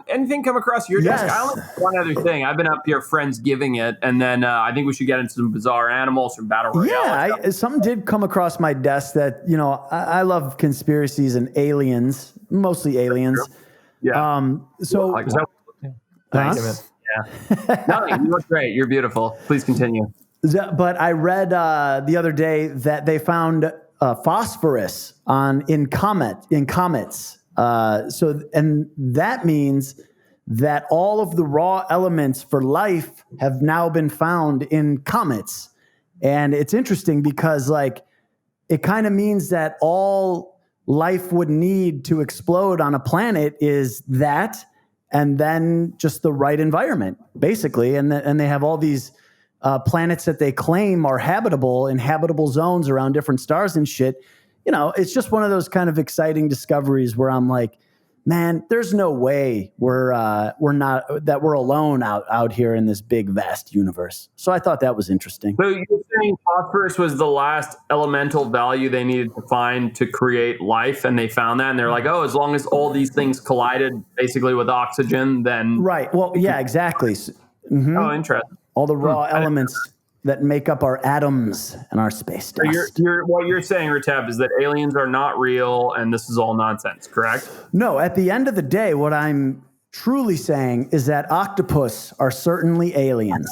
Anything come across your desk? I only have one other thing. I've been up here, Friendsgiving it, and then I think we should get into some bizarre animals from Battle Royale. Yeah, something did come across my desk that I love conspiracies and aliens, mostly aliens. Yeah. Thanks. Yeah. No, you look great. You're beautiful. Please continue. But I read the other day that they found phosphorus in comets. And that means that all of the raw elements for life have now been found in comets. And it's interesting because it kind of means that all life would need to explode on a planet is that, and then just the right environment, basically. And they have all these planets that they claim are habitable zones around different stars and shit. It's just one of those kind of exciting discoveries where I'm like, man, there's no way we're alone out here in this big, vast universe. So I thought that was interesting. So you're saying phosphorus was the last elemental value they needed to find to create life, and they found that, and they're like, oh, as long as all these things collided basically with oxygen, then... Right. Well, yeah, exactly. Mm-hmm. Oh, interesting. All the raw elements that make up our atoms and our space dust. So what you're saying, Retep, is that aliens are not real and this is all nonsense, correct? No, at the end of the day, what I'm truly saying is that octopus are certainly aliens.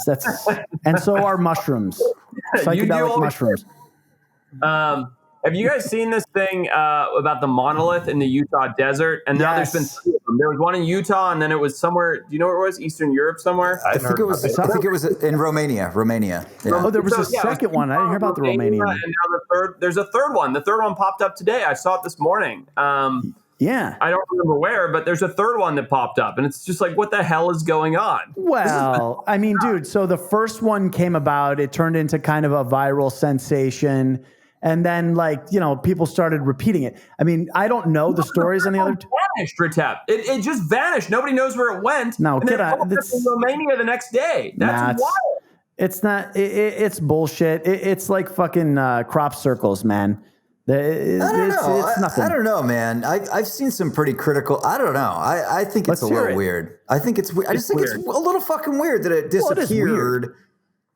And so are mushrooms, psychedelic mushrooms. Have you guys seen this thing about the monolith in the Utah desert? And now there's been three of them. There was one in Utah, and then it was somewhere. Do you know where it was? Eastern Europe somewhere? I think it was in Romania. Yeah. Oh, there was a second one. I didn't hear about the Romanian. And now there's a third one. The third one popped up today. I saw it this morning. Yeah. I don't remember where, but there's a third one that popped up, and it's just like, what the hell is going on? Well, I mean, dude, so the first one came about. It turned into kind of a viral sensation. And then, people started repeating it. I mean, I don't know the stories on the other two. Vanished, Retep. It just vanished. Nobody knows where it went. No, get out. It's in Romania the next day. That's wild. It's not. It's bullshit. It's like fucking crop circles, man. I don't know. It's nothing. I don't know, man. I've seen some pretty critical. I don't know. I think it's a little weird. I think it's weird. I just think it's a little fucking weird that it disappeared.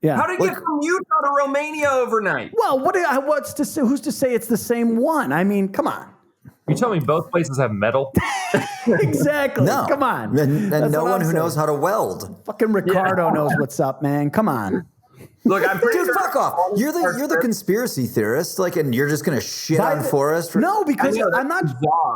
Yeah. How did it get from Utah to Romania overnight? Well, what's to say? Who's to say it's the same one? I mean, come on. You tell me both places have metal? Exactly. No. Come on. And no one who knows how to weld. Fucking Ricardo knows what's up, man. Come on. Look, I'm pretty Dude, fuck off. You're the conspiracy theorist, and you're just gonna shit on Forrest. No, because I'm not.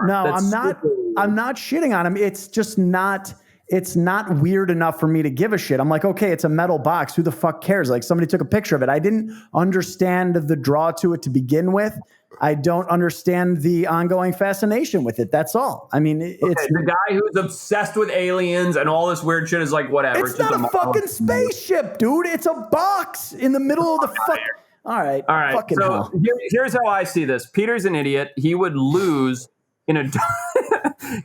No, I'm not. I'm not shitting on him. It's just not. it's not weird enough for me to give a shit. I'm like, okay, it's a metal box. Who the fuck cares? Like somebody took a picture of it. I didn't understand the draw to it to begin with. I don't understand the ongoing fascination with it. That's all. I mean, it's the guy who's obsessed with aliens and all this weird shit is like, whatever. It's not a fucking spaceship, dude. It's a box in the middle of the fuck. All right. Fucking so hell. Here's how I see this. Peter's an idiot. He would lose in a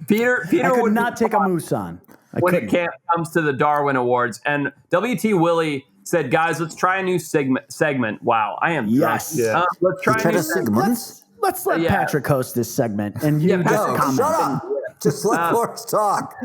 Peter I could would not take a moose on. When it comes to the Darwin Awards. And WT Willie said, guys, let's try a new segment. Wow, I am drunk. Yeah. Let's try a new segment. Let's let Patrick host this segment. And you just comment. Shut up. Just let Forrest talk.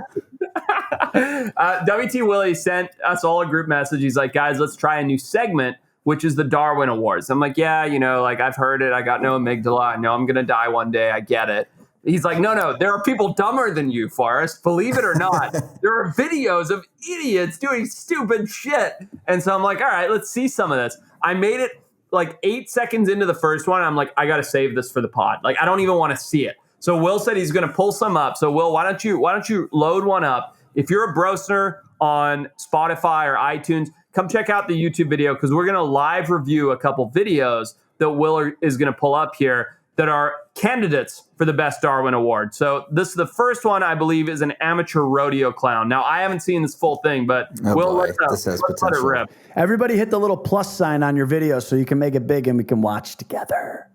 WT Willie sent us all a group message. He's like, guys, let's try a new segment, which is the Darwin Awards. I'm like, yeah, like I've heard it. I got no amygdala. I know I'm going to die one day. I get it. He's like, no, there are people dumber than you, Forrest. Believe it or not, there are videos of idiots doing stupid shit. And so I'm like, all right, let's see some of this. I made it like 8 seconds into the first one. I'm like, I got to save this for the pod. Like, I don't even want to see it. So Will said he's going to pull some up. So Will, why don't you load one up? If you're a Brostner on Spotify or iTunes, come check out the YouTube video because we're going to live review a couple videos that Will is going to pull up here that are candidates for the best Darwin Award. So this is the first one, I believe, is an amateur rodeo clown. Now, I haven't seen this full thing, but let's let it rip. Everybody hit the little plus sign on your video so you can make it big and we can watch together.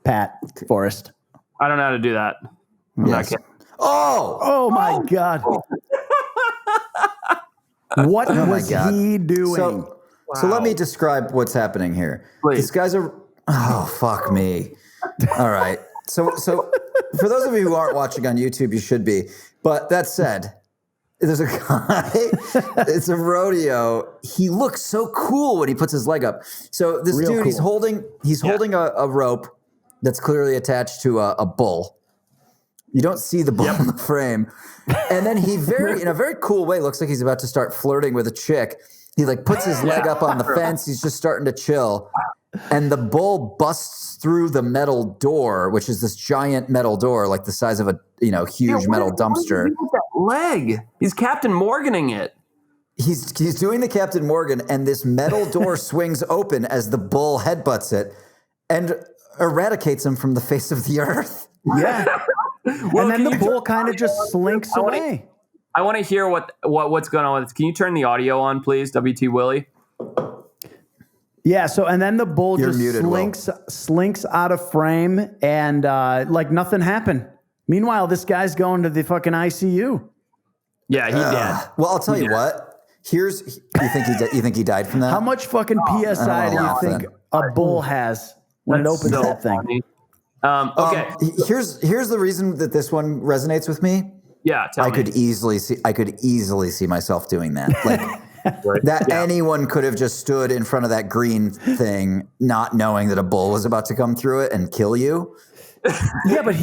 Pat, Forrest. I don't know how to do that. Yes. Oh my God. What was he doing? So let me describe what's happening here. Please. These guys are, fuck me. All right. So for those of you who aren't watching on YouTube, you should be. But that said, there's a guy, it's a rodeo. He looks so cool when he puts his leg up. So this dude, cool. he's holding a rope that's clearly attached to a bull. You don't see the bull in the frame. And then he in a very cool way, looks like he's about to start flirting with a chick. He like puts his leg up on the fence. He's just starting to chill. And the bull busts through the metal door, which is this giant metal door, like the size of a huge metal dumpster. That leg. He's Captain Morganing it. He's doing the Captain Morgan, and this metal door swings open as the bull headbutts it and eradicates him from the face of the earth. Yeah. And then the bull kind of just slinks away. I want to hear what's going on with this. Can you turn the audio on, please, WT Willie? Yeah, so and then the bull just slinks out of frame and like nothing happened. Meanwhile, this guy's going to the fucking ICU. Yeah, he did. Well, I'll tell you what. You think he died from that? How much fucking PSI do you think a bull has when it opens that thing? Okay. Here's the reason that this one resonates with me. Yeah, tell me. I could easily see myself doing that. Like anyone could have just stood in front of that green thing, not knowing that a bull was about to come through it and kill you. Yeah, but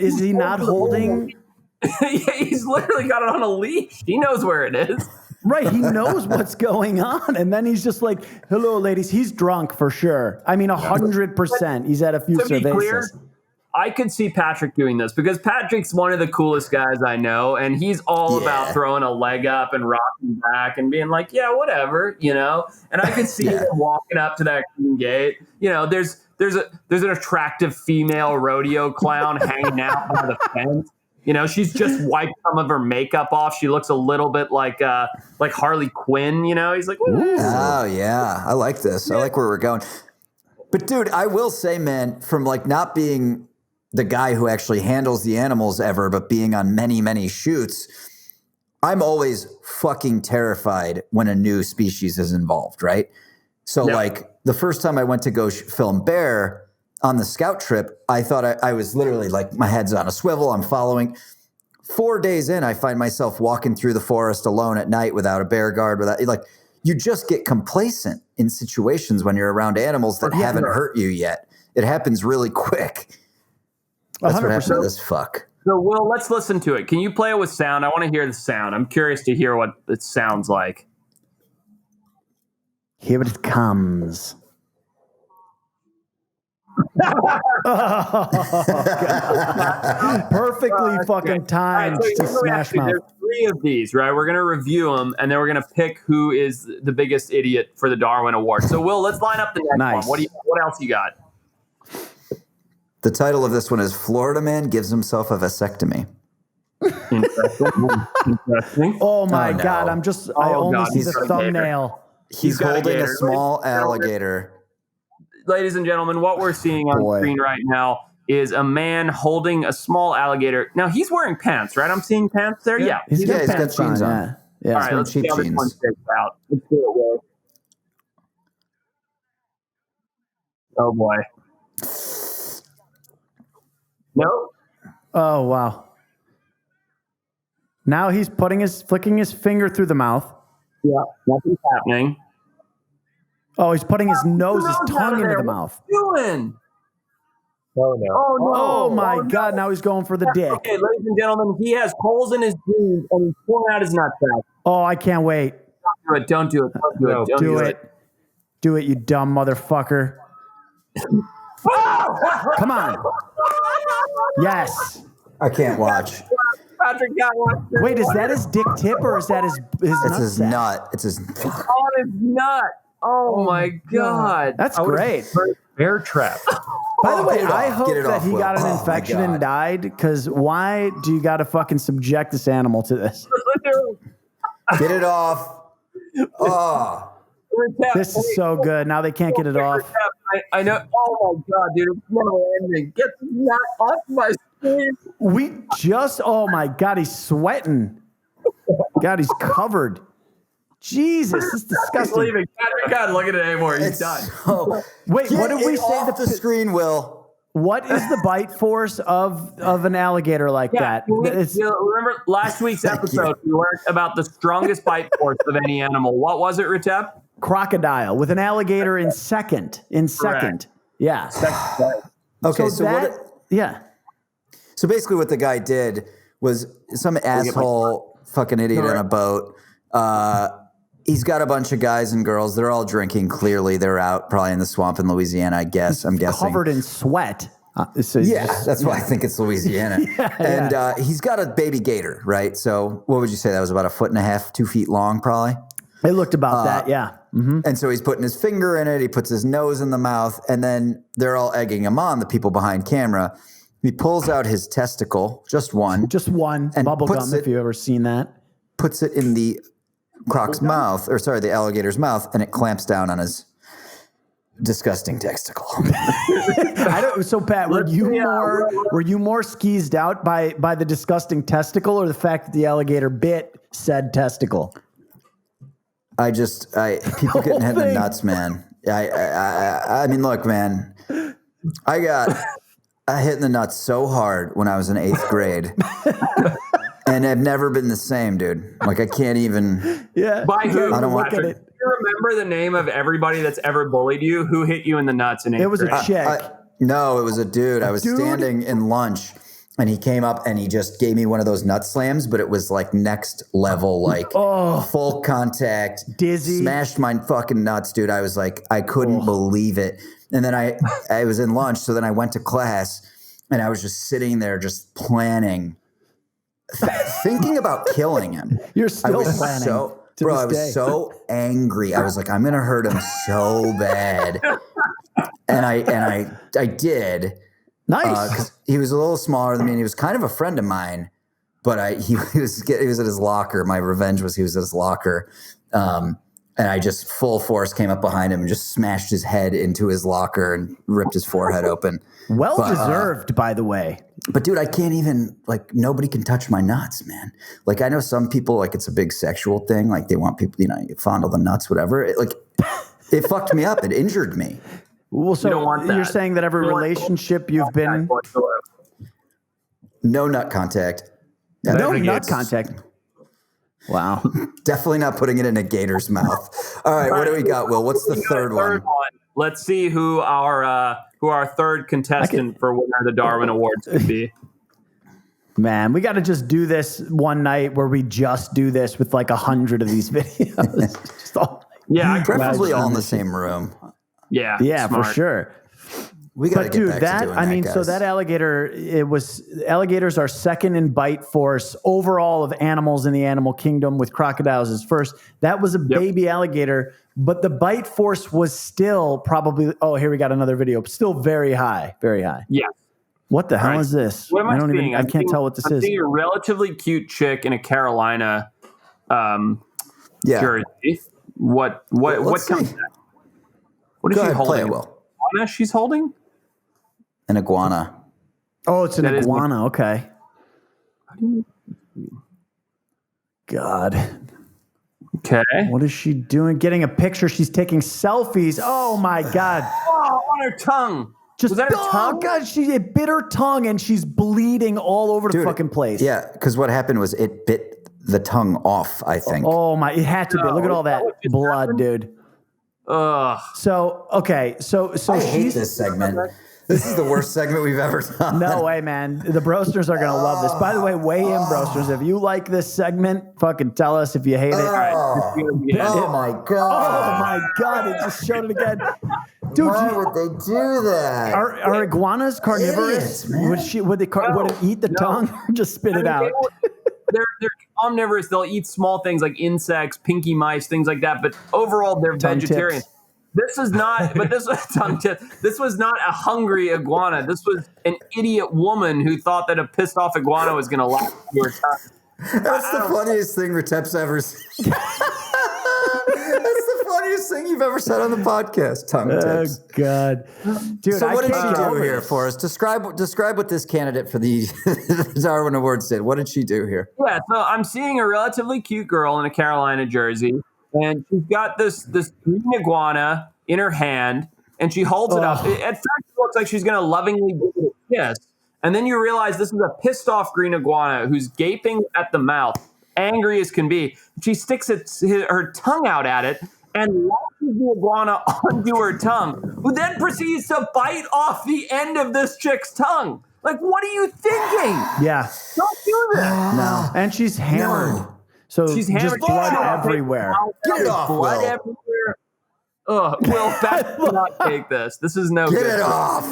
is he not holding? Yeah, he's literally got it on a leash. He knows where it is. Right, he knows what's going on, and then he's just like, "Hello, ladies." He's drunk for sure. I mean, 100%. He's had a few cervezas. I could see Patrick doing this because Patrick's one of the coolest guys I know, and he's all about throwing a leg up and rocking back and being like, "Yeah, whatever," And I could see him walking up to that green gate. There's an attractive female rodeo clown hanging out by the fence. She's just wiped some of her makeup off. She looks a little bit like Harley Quinn. He's like, "Ooh." Oh yeah, I like this. I like where we're going. But dude, I will say, man, from like not being the guy who actually handles the animals ever, but being on many, many shoots, I'm always fucking terrified when a new species is involved, right? So like the first time I went to go film bear on the scout trip, I thought I was literally like, my head's on a swivel, I'm following. 4 days in, I find myself walking through the forest alone at night without a bear guard, you just get complacent in situations when you're around animals that haven't hurt you yet. It happens really quick. That's 100%. What happened to this fuck. So, Will, let's listen to it. Can you play it with sound? I want to hear the sound. I'm curious to hear what it sounds like. Here it comes. Perfectly fucking timed to Smash Mouth. There's 3 of these, right? We're going to review them, and then we're going to pick who is the biggest idiot for the Darwin Award. So, Will, let's line up the next one. What else you got? The title of this one is Florida Man Gives Himself a Vasectomy. Interesting. Oh my God! I only see the thumbnail. He's holding a small alligator. Ladies and gentlemen, what we're seeing on screen right now is a man holding a small alligator. Now he's wearing pants, right? I'm seeing pants there. Yeah, he's got jeans on. Yeah. All right, let's see how this one shakes out. Let's do it, Will. Oh boy. No. Oh wow. Now he's flicking his finger through the mouth. Yeah, nothing's happening. Oh, he's putting his his tongue into the mouth. What are you doing? Oh no! Oh no! Oh my God! Now he's going for the dick. Okay, ladies and gentlemen, he has holes in his jeans and he's pulling out his nutsack. Oh, I can't wait. Don't do it. Don't do it. Don't do it. Do it, you dumb motherfucker. Come on. Yes. I can't watch. Patrick got one. Wait, is that his dick tip or is that his It's his nut. It's his on his nut. Oh my God. That's great. Bear trap. By the way, I hope that he got an infection and died, because why do you got to fucking subject this animal to this? Get it off. Oh. This is so good. Now they can't get it off. I know. Oh my God, dude. It's never ending. Get the nut off my skin. Oh my God, he's sweating. God, he's covered. Jesus, this is disgusting. He's leaving. Patrick can't look at it anymore. He's done. Wait, what did we say? Off the screen, Will. What is the bite force of an alligator like that? Remember last week's episode, we learned about the strongest bite force of any animal. What was it, Ritep? Crocodile, with an alligator in second. Yeah. Okay, So basically what the guy did was some asshole fucking idiot on a boat. He's got a bunch of guys and girls. They're all drinking. Clearly, they're out probably in the swamp in Louisiana, I guess. I'm guessing. Covered in sweat. That's why I think it's Louisiana. He's got a baby gator, right? So what would you say? That was about 1.5 feet, 2 feet long, probably? It looked about that, yeah. Mm-hmm. And so he's putting his finger in it. He puts his nose in the mouth. And then they're all egging him on, the people behind camera. He pulls out his testicle, just one. And bubble gum, if you've ever seen that. Puts it in the the alligator's mouth, and it clamps down on his disgusting testicle. So Pat, were you more skeezed out by the disgusting testicle, or the fact that the alligator bit said testicle? People getting hit in the nuts, man. I mean, look, man, I got hit in the nuts so hard when I was in 8th grade. And I've never been the same, dude. Like, I can't even. Yeah. By who? I don't want to. Do you remember the name of everybody that's ever bullied you? Who hit you in the nuts in 8th grade? It was a chick. No, it was a dude. I was standing in lunch, and he came up and he just gave me one of those nut slams, but it was like next level, like full contact. Dizzy. Smashed my fucking nuts, dude. I was like, I couldn't believe it. And then I was in lunch, so then I went to class, and I was just sitting there just planning. Thinking about killing him. You're still planning. I was so angry. I was like, I'm going to hurt him so bad. And I did. Nice. 'Cause he was a little smaller than me, and he was kind of a friend of mine, but he was at his locker. My revenge was he was at his locker. And I just full force came up behind him and just smashed his head into his locker and ripped his forehead open. Well deserved, by the way. But dude, I can't even, like, nobody can touch my nuts, man. Like, I know some people, like, it's a big sexual thing. Like, they want people, you fondle the nuts, whatever. It fucked me up. It injured me. Well, so you don't want that. You're saying that every relationship you've been in? No nut contact. No nut contact. Wow. Definitely not putting it in a gator's mouth. All right, what do we got, Will? What's the third one? Let's see who our third contestant for winner of the Darwin Awards could be. Man, we got to just do this one night where we just do this with like 100 of these videos. Preferably all in the same room. Yeah, yeah, smart. for sure. We got to get back to doing that, guys. So that alligator, alligators are second in bite force overall of animals in the animal kingdom, with crocodiles is first. That was a baby alligator, but the bite force was still probably, here we got another video, still very high, very high. Yeah. What the hell is this? What am I seeing? I can't tell what this is. I'm seeing a relatively cute chick in a Carolina jersey. What comes next? What is she holding? Iguana she's holding? An iguana. Oh, it's an iguana. Okay. God. Okay. What is she doing? Getting a picture. She's taking selfies. Oh my God. Oh, on her tongue. Was that her tongue? God, it bit her tongue and she's bleeding all over the fucking place. Yeah, because what happened was it bit the tongue off, I think. Oh my, it had to be. Look at all that blood, dude. Ugh. So, okay. So I hate this segment. This is the worst segment we've ever done. No way, man. The Brostners are going to love this. By the way, weigh in, Brostners. If you like this segment, fucking tell us. If you hate it. Oh my God. Oh my God. It just showed it again. Dude, why would they do that? Are iguanas carnivorous? Idiots, would it eat the tongue or just spit it out? They're omnivorous. They'll eat small things like insects, pinky mice, things like that. But overall, they're vegetarian. Tips. This is not. But this was This was not a hungry iguana. This was an idiot woman who thought that a pissed off iguana was going to last to her tongue. That's the funniest thing Retep's ever said. That's the funniest thing you've ever said on the podcast, tongue tips. Oh, God. Dude, so what did she do here for us? Describe what this candidate for the Darwin Awards did. What did she do here? Yeah, so I'm seeing a relatively cute girl in a Carolina jersey, and she's got this green iguana in her hand, and she holds it up. At first, it looks like she's going to lovingly give it a kiss, and then you realize this is a pissed off green iguana who's gaping at the mouth, angry as can be. She sticks her tongue out at it and latches the iguana onto her tongue, who then proceeds to bite off the end of this chick's tongue. Like, what are you thinking? Yeah. Don't do that. No. And she's hammered. No. So she's hammered. just blood everywhere. Get it off, blood Will. everywhere. Ugh, Will, that does not take this. This is no good. Get it off.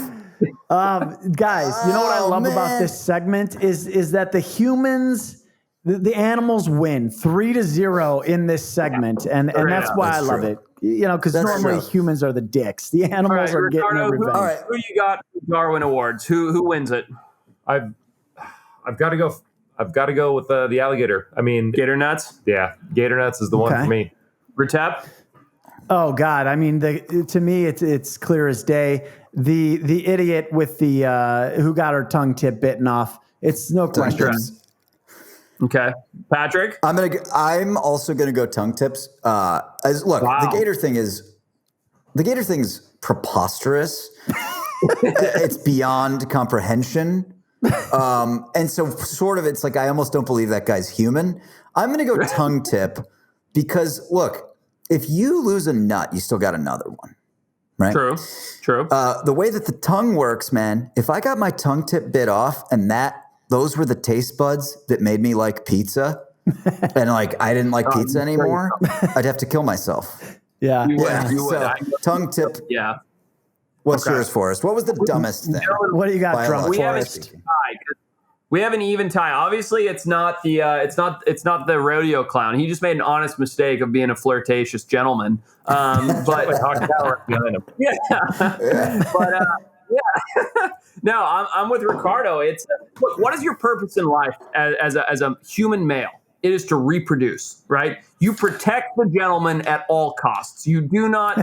Guys, you know what I love about this segment is that the humans, the animals win 3-0 in this segment, and that's why I love it. You know, because normally humans are the dicks. The animals are getting their revenge. Who you got for Darwin Awards? Who wins it? I've got to go. I've got to go with the alligator. I mean, Gator Nuts. Yeah, Gator Nuts is the one for me. Retep. Oh God! I mean, to me, it's clear as day. The idiot with the who got her tongue tip bitten off. It's no question. Okay, Patrick. I'm also gonna go tongue tips. The Gator thing is preposterous. It's beyond comprehension. And so sort of it's like I almost don't believe that guy's human. I'm gonna go tongue tip because look, if you lose a nut, you still got another one. Right? True. The way that the tongue works, man, if I got my tongue tip bit off and those were the taste buds that made me like pizza and like I didn't like pizza anymore, I'd have to kill myself. Yeah. You would. Tongue tip. Yeah. What's yours, Forrest? What was the dumbest thing? What do you got, drunk Forrest? We have an even tie. Obviously, it's not the rodeo clown. He just made an honest mistake of being a flirtatious gentleman. But no, I'm with Ricardo. It's look, what is your purpose in life as a human male? It is to reproduce, right? You protect the gentleman at all costs. You do not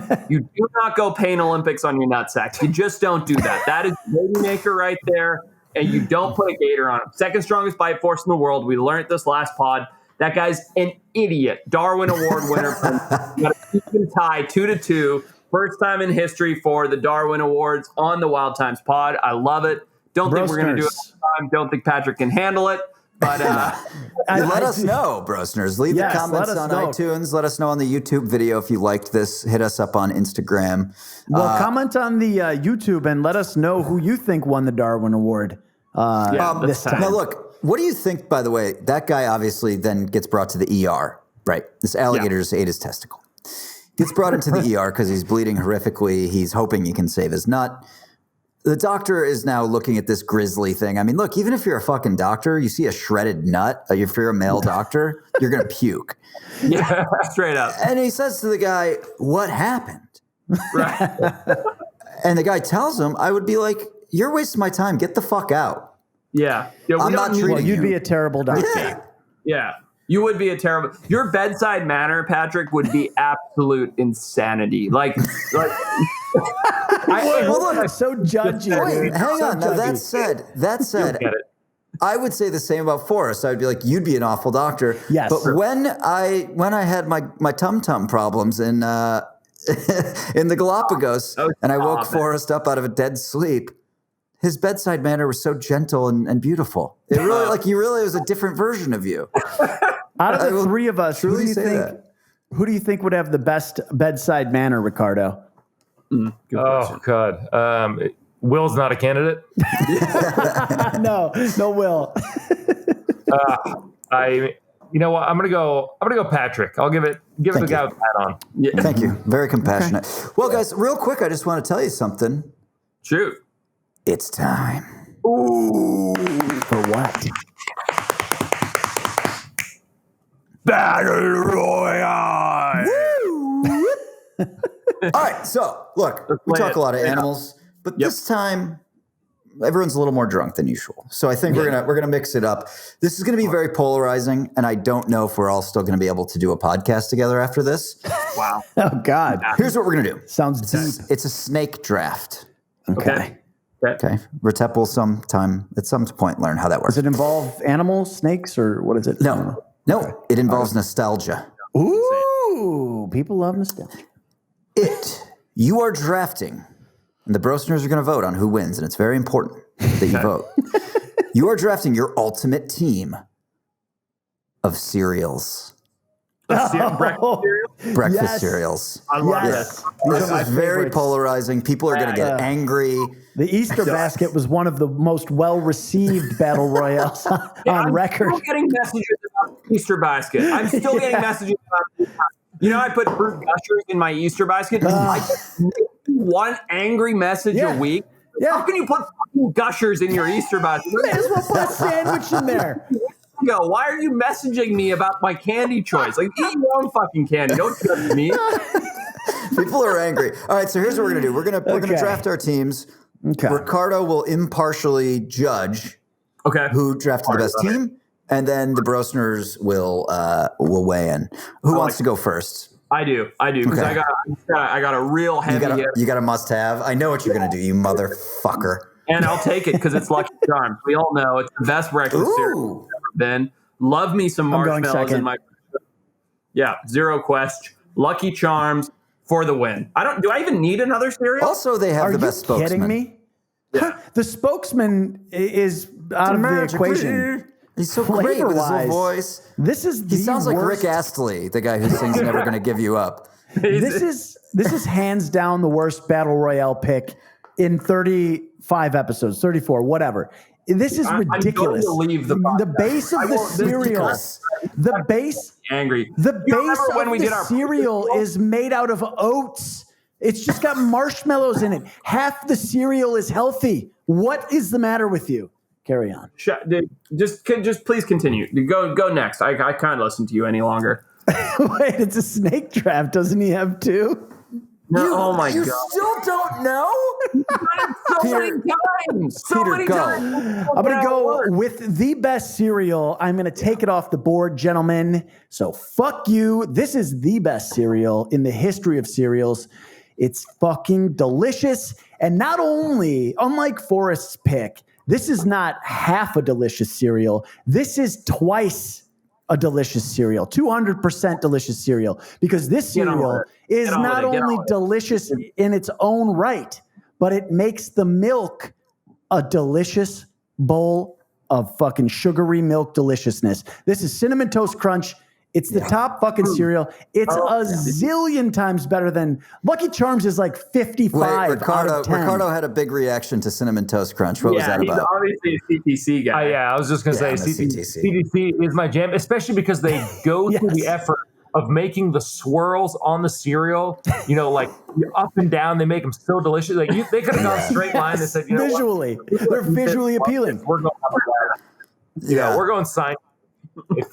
go Pain Olympics on your nutsack. You just don't do that. That is baby maker right there. And you don't put a gator on him. Second strongest bite force in the world. We learned this last pod. That guy's an idiot. Darwin Award winner. Got a even tie 2-2. First time in history for the Darwin Awards on the Wild Times pod. I love it. Don't think we're going to do it all the time. Don't think Patrick can handle it. But let us know, Brostners. Leave the comments on iTunes. Let us know on the YouTube video if you liked this. Hit us up on Instagram. Well, comment on the YouTube and let us know who you think won the Darwin Award this time. Now, look, what do you think, by the way? That guy obviously then gets brought to the ER, right? This alligator just ate his testicle. Gets brought into the ER because he's bleeding horrifically. He's hoping he can save his nut. the doctor is now looking at this grisly thing. I mean, look, even if you're a fucking doctor, you see a shredded nut, if you're a male doctor, you're going to puke. Yeah, straight up. And he says to the guy, what happened? Right. And the guy tells him, I would be like, you're wasting my time. Get the fuck out. Yeah. I'm not treating Well, you'd be a terrible doctor. Yeah. Yeah. You would be a terrible. Your bedside manner, Patrick, would be absolute insanity. Well, look, so judgy. Wait, hang on. Now, that You'll said, get it. I would say the same about Forrest. I'd be like, you'd be an awful doctor. Yes. But when I had my tum-tum problems in the Galapagos, and I woke Forrest up out of a dead sleep, his bedside manner was so gentle and beautiful. It really, he really was a different version of you. Out of the three of us, who do you think would have the best bedside manner, Ricardo? Oh God, Will's not a candidate. No, Will. You know what? I'm gonna go Patrick. I'll give it the guy with the hat on. Yeah. Thank you. Very compassionate. Okay. Well, guys, real quick, I just want to tell you something. Shoot. It's time. Ooh. For what? Battle Royale. Woo! All right, so look, we talk a lot of animals, but this time everyone's a little more drunk than usual. So I think we're gonna mix it up. This is gonna be very polarizing, and I don't know if we're all still gonna be able to do a podcast together after this. Wow. Oh God. Here's what we're gonna do. Sounds deep. It's a snake draft. Okay. Okay. Retep will at some point learn how that works. Does it involve animals, snakes, or what is it? No. It involves nostalgia. Ooh, people love nostalgia. You are drafting, and the Brostners are going to vote on who wins, and it's very important that you vote. You are drafting your ultimate team of cereals. Breakfast cereals. I love this. This is very polarizing. People are going to get angry. The Easter basket was one of the most well-received battle royales on record. I'm still getting messages about the Easter basket. I'm still getting messages about I put fruit gushers in my Easter basket. I get one angry message a week. Yeah. How can you put fucking gushers in your Easter basket? You may as well put a sandwich in there. Why are you messaging me about my candy choice? Eat your own fucking candy. Don't judge me. People are angry. All right, so here's what we're gonna do. We're gonna draft our teams. Okay. Ricardo will impartially judge who drafted the best team, and then the Brostners will weigh in. Who wants to go first? I do because I got a real heavy. You got a must-have. I know what you're gonna do, you motherfucker. And I'll take it because it's Lucky Charms. We all know it's the best breakfast cereal I've ever been. Love me some marshmallows in my. Yeah, zero question. Lucky Charms for the win. Do I even need another cereal? Also, they have the best spokesman. Are you kidding me? Yeah. The spokesman is out of the equation. He's so great with his little voice. He sounds like Rick Astley, the guy who sings "Never Gonna Give You Up." This is hands down the worst battle royale pick in 35 episodes, 34, whatever. This is ridiculous. I'm going to leave the base of the cereal. The base of the cereal is made out of oats. It's just got marshmallows in it. Half the cereal is healthy. What is the matter with you? Carry on. Just please continue. Go next. I can't listen to you any longer. Wait, it's a snake draft. Doesn't he have two? No, oh my God. You still don't know? So many times. I'm going to go with the best cereal. I'm going to take it off the board, gentlemen. So fuck you. This is the best cereal in the history of cereals. It's fucking delicious. And not only, unlike Forrest's pick, this is not half a delicious cereal. This is twice a delicious cereal, 200% delicious cereal, because this cereal is not only delicious in its own right, but it makes the milk a delicious bowl of fucking sugary milk deliciousness. This is Cinnamon Toast Crunch. It's the top fucking cereal. It's a zillion times better than Lucky Charms is like 55 Ricardo, out of 10. Ricardo had a big reaction to Cinnamon Toast Crunch. What was that about? He's obviously a CTC guy. I was just going to say CTC is my jam, especially because they go to the effort of making the swirls on the cereal, you know, like up and down. They make them so delicious. Like they could have gone straight line. They said, you know, visually, they're visually appealing. We're going, we're going sign.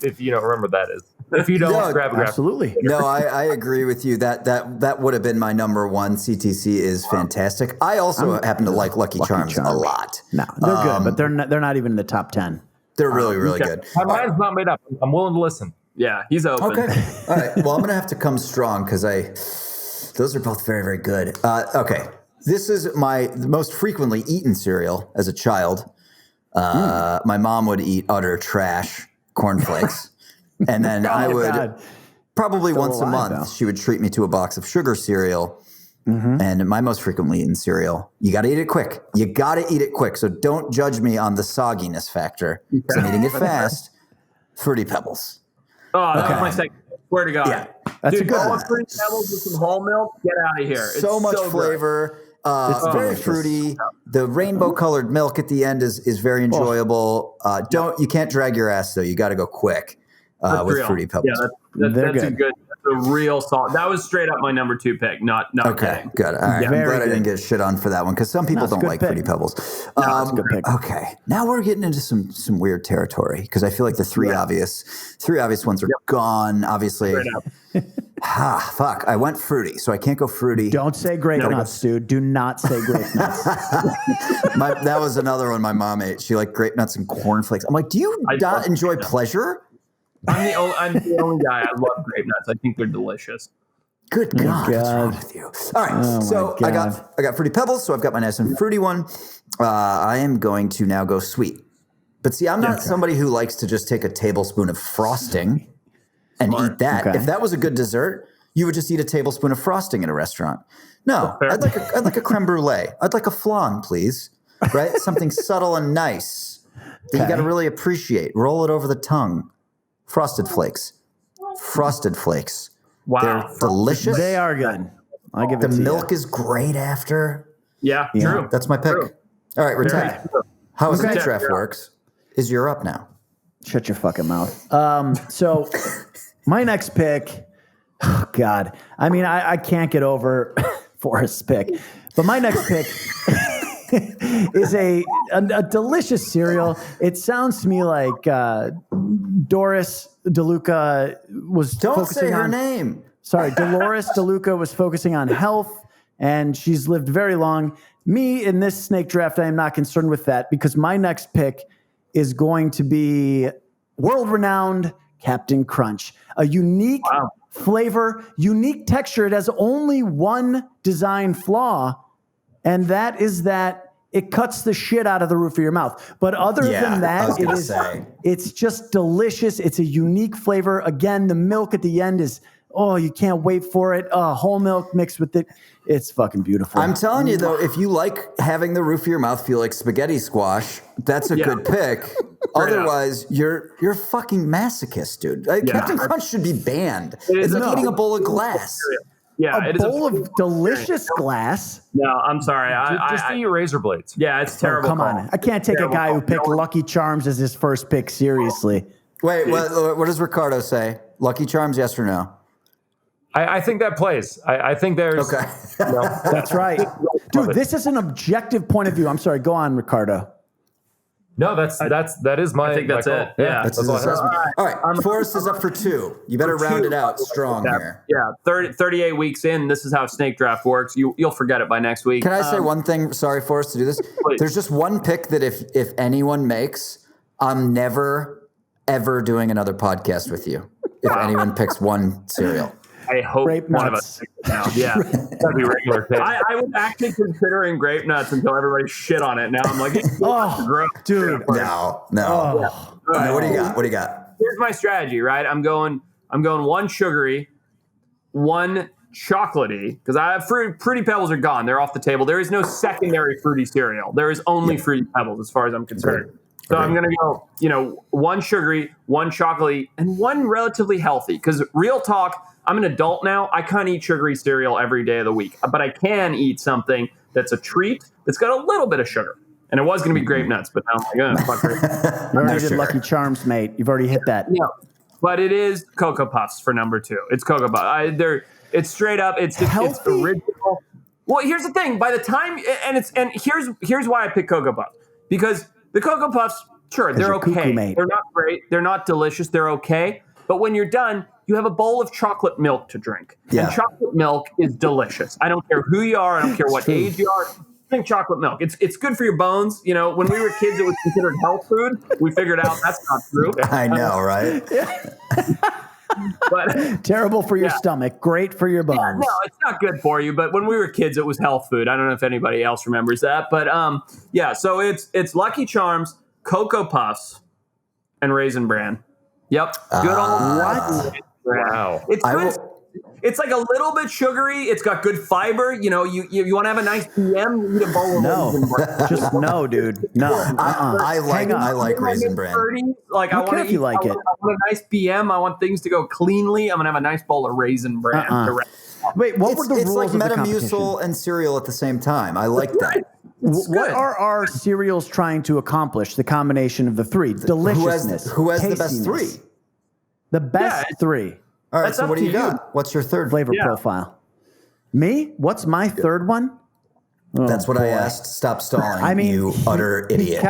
If you don't remember what that is. If you don't, grab a grab. Absolutely. No, I agree with you. That would have been my number one. CTC is fantastic. I also happen to like Lucky Charms a lot. No, they're good, but they're not even in the top 10. They're really good. My mind's not made up. I'm willing to listen. Yeah, he's open. Okay. All right. Well, I'm going to have to come strong because those are both very, very good. Okay. This is my most frequently eaten cereal as a child. My mom would eat utter trash cornflakes. And then I would probably once a month, she would treat me to a box of sugar cereal. And my most frequently eaten cereal, you got to eat it quick. You got to eat it quick. So don't judge me on the sogginess factor because I'm eating it fast. Fruity Pebbles. Oh, that was my second. Swear to God. Yeah. That's a good one. Fruity Pebbles with some whole milk. Get out of here. So much good. flavor. It's very delicious. fruity. The rainbow colored milk at the end is very enjoyable. You can't drag your ass though. You got to go quick with real. Fruity Pebbles. Yeah, that's a good. That's a real salt. That was straight up my number 2 pick. Not Okay, kidding. good. All right. I'm glad I didn't get shit on for that one because some people don't like pick. Fruity Pebbles. That's a good pick. Okay, now we're getting into some weird territory because I feel like the three obvious ones are gone. Obviously, fuck. I went fruity, so I can't go fruity. Don't say grape nuts, dude. Do not say grape nuts. That was another one my mom ate. She liked grape nuts and cornflakes. I'm like, do you not enjoy pleasure? I'm the only guy. I love grape nuts. I think they're delicious. Good God, what's wrong with you? All right, so I got Fruity Pebbles, so I've got my nice and fruity one. I am going to now go sweet. But see, I'm not somebody who likes to just take a tablespoon of frosting and eat that. Okay. If that was a good dessert, you would just eat a tablespoon of frosting at a restaurant. No, I'd like a creme brulee. I'd like a flan, please. Right? Something subtle and nice that you got to really appreciate. Roll it over the tongue. Frosted Flakes. Wow. They're delicious. They are good. I'll give it to you. The milk is great after. Yeah, true. That's my pick. True. All right, Ricardo. How a Okay. draft works is you're up now. Shut your fucking mouth. So my next pick, oh God. I mean, I can't get over Forrest's pick, but my next pick is a delicious cereal. It sounds to me like Doris DeLuca was Don't focusing say her on name. Sorry, Dolores DeLuca was focusing on health, and she's lived very long. Me, in this snake draft, I am not concerned with that because my next pick is going to be world-renowned Captain Crunch. A unique flavor, unique texture. It has only one design flaw, and that is that it cuts the shit out of the roof of your mouth. But other than that, it's just delicious. It's a unique flavor. Again, the milk at the end is, you can't wait for it. Whole milk mixed with it. It's fucking beautiful. I'm telling you, though, if you like having the roof of your mouth feel like spaghetti squash, that's a good pick. Otherwise, you're a fucking masochist, dude. Captain Crunch should be banned. It's like eating a bowl of glass. Yeah, a bowl of delicious glass. No, I'm sorry. Just eat your razor blades. Yeah, it's terrible. Come on. I can't take a guy who picked Lucky Charms as his first pick seriously. Wait, what does Ricardo say? Lucky Charms, yes or no? I think that plays. I think there's... Okay. That's right. Dude, this is an objective point of view. I'm sorry. Go on, Ricardo. No, that is my... I think that's it. Yeah. That's his assessment. All right. Forrest is up for 2. You better round it out strong here. Yeah. 38 weeks in, this is how snake draft works. You'll forget it by next week. Can I say one thing? Sorry, Forrest, to do this. Please. There's just one pick that if anyone makes, I'm never, ever doing another podcast with you. If anyone picks one cereal. I hope grape one nuts. of us picks it now. Yeah. That'd be regular. I was actually considering grape nuts until everybody shit on it. Now I'm like, gross. Dude. No. Right. What do you got? Here's my strategy, right? I'm going one sugary, one chocolatey, because I have Fruity Pebbles are gone. They're off the table. There is no secondary fruity cereal. There is only Fruity Pebbles as far as I'm concerned. So I'm going to go, one sugary, one chocolatey, and one relatively healthy. Because real talk, I'm an adult now. I can't eat sugary cereal every day of the week. But I can eat something that's a treat that's got a little bit of sugar. And it was going to be grape nuts, but now I'm like, fuck it. You already did Lucky Charms, mate. You've already hit that. Yeah. but it is Cocoa Puffs for number 2. It's Cocoa Puffs. It's straight up. It's original. Well, here's the thing. By the time here's why I pick Cocoa Puffs, because the Cocoa Puffs, sure, they're okay. They're not great. They're not delicious. They're okay. But when you're done, you have a bowl of chocolate milk to drink. Yeah. And chocolate milk is delicious. I don't care who you are. I don't care what age you are. Drink chocolate milk. It's good for your bones. You know, when we were kids, it was considered health food. We figured out that's not true. I know, right? But terrible for your stomach, great for your bones. No, it's not good for you. But when we were kids, it was health food. I don't know if anybody else remembers that. But so it's Lucky Charms, Cocoa Puffs, and Raisin Bran. Yep. Good old what? Wow. It's good. It's like a little bit sugary. It's got good fiber. You know, you want to have a nice PM, you need a bowl of Raisin Bran. Just no, dude. No. I like Raisin Bran. Like I want to you like it. I want a nice PM. I want things to go cleanly. I'm gonna have a nice bowl of Raisin Bran. Wait, what were the rules? It's like Metamucil and cereal at the same time. I like that. What are our cereals trying to accomplish? The combination of the three: deliciousness. Who has the best 3? The best 3. All right, so what do you got? What's your third flavor profile? Me? What's my third one? Oh, that's what I asked. Stop stalling, you utter idiot.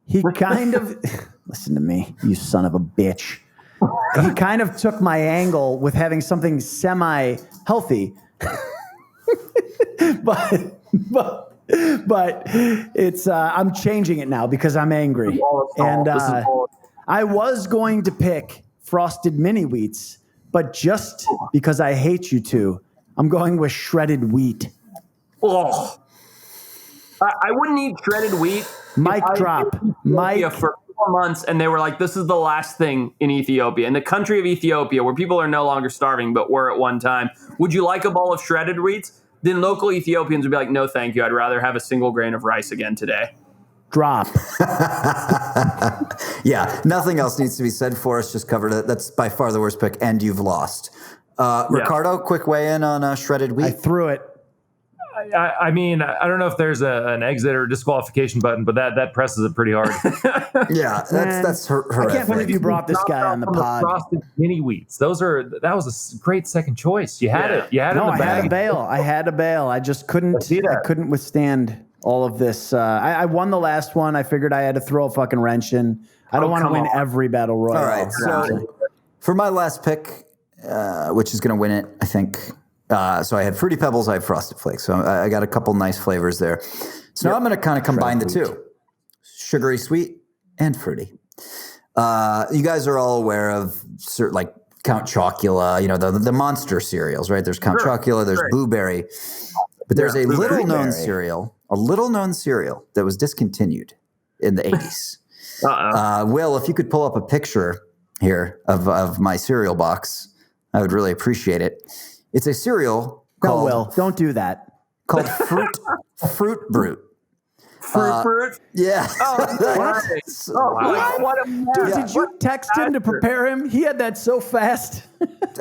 He kind of... Listen to me, you son of a bitch. He kind of took my angle with having something semi-healthy. but it's... I'm changing it now because I'm angry. And I was going to pick Frosted Mini Wheats, but just because I hate you two, I'm going with shredded wheat. Oh, I wouldn't eat shredded wheat. Mic drop. Mike. For 4 months, and they were like, "This is the last thing in Ethiopia, in the country of Ethiopia, where people are no longer starving, but were at one time. Would you like a bowl of shredded wheats?" Then local Ethiopians would be like, "No, thank you. I'd rather have a single grain of rice again today." Drop. Yeah, nothing else needs to be said. Forrest just covered it. That's by far the worst pick, and you've lost. Ricardo, quick weigh in on shredded wheat. I threw it. I mean, I don't know if there's an exit or disqualification button, but that presses it pretty hard. Yeah, that's horrific. I can't believe you brought this guy on the pod. Frosted Mini Wheats. That was a great second choice. You had it. You had it in the bag. I had a bail. I just couldn't. I couldn't withstand all of this. I won the last one. I figured I had to throw a fucking wrench in. I don't want to win every battle royale. All right. So for my last pick, which is going to win it, I think. So I had Fruity Pebbles, I had Frosted Flakes. So I got a couple nice flavors there. So now I'm going to kind of combine the two. Sugary sweet and fruity. You guys are all aware of certain, like Count Chocula, the monster cereals, right? There's Count Chocula, there's Blueberry. But there's a little known cereal that was discontinued in the 80s. Will, if you could pull up a picture here of my cereal box, I would really appreciate it. It's a cereal called... No, Will, don't do that. Called Fruit Brute. Fruit? Yeah. What a mess. Dude, did you text him to prepare him? He had that so fast.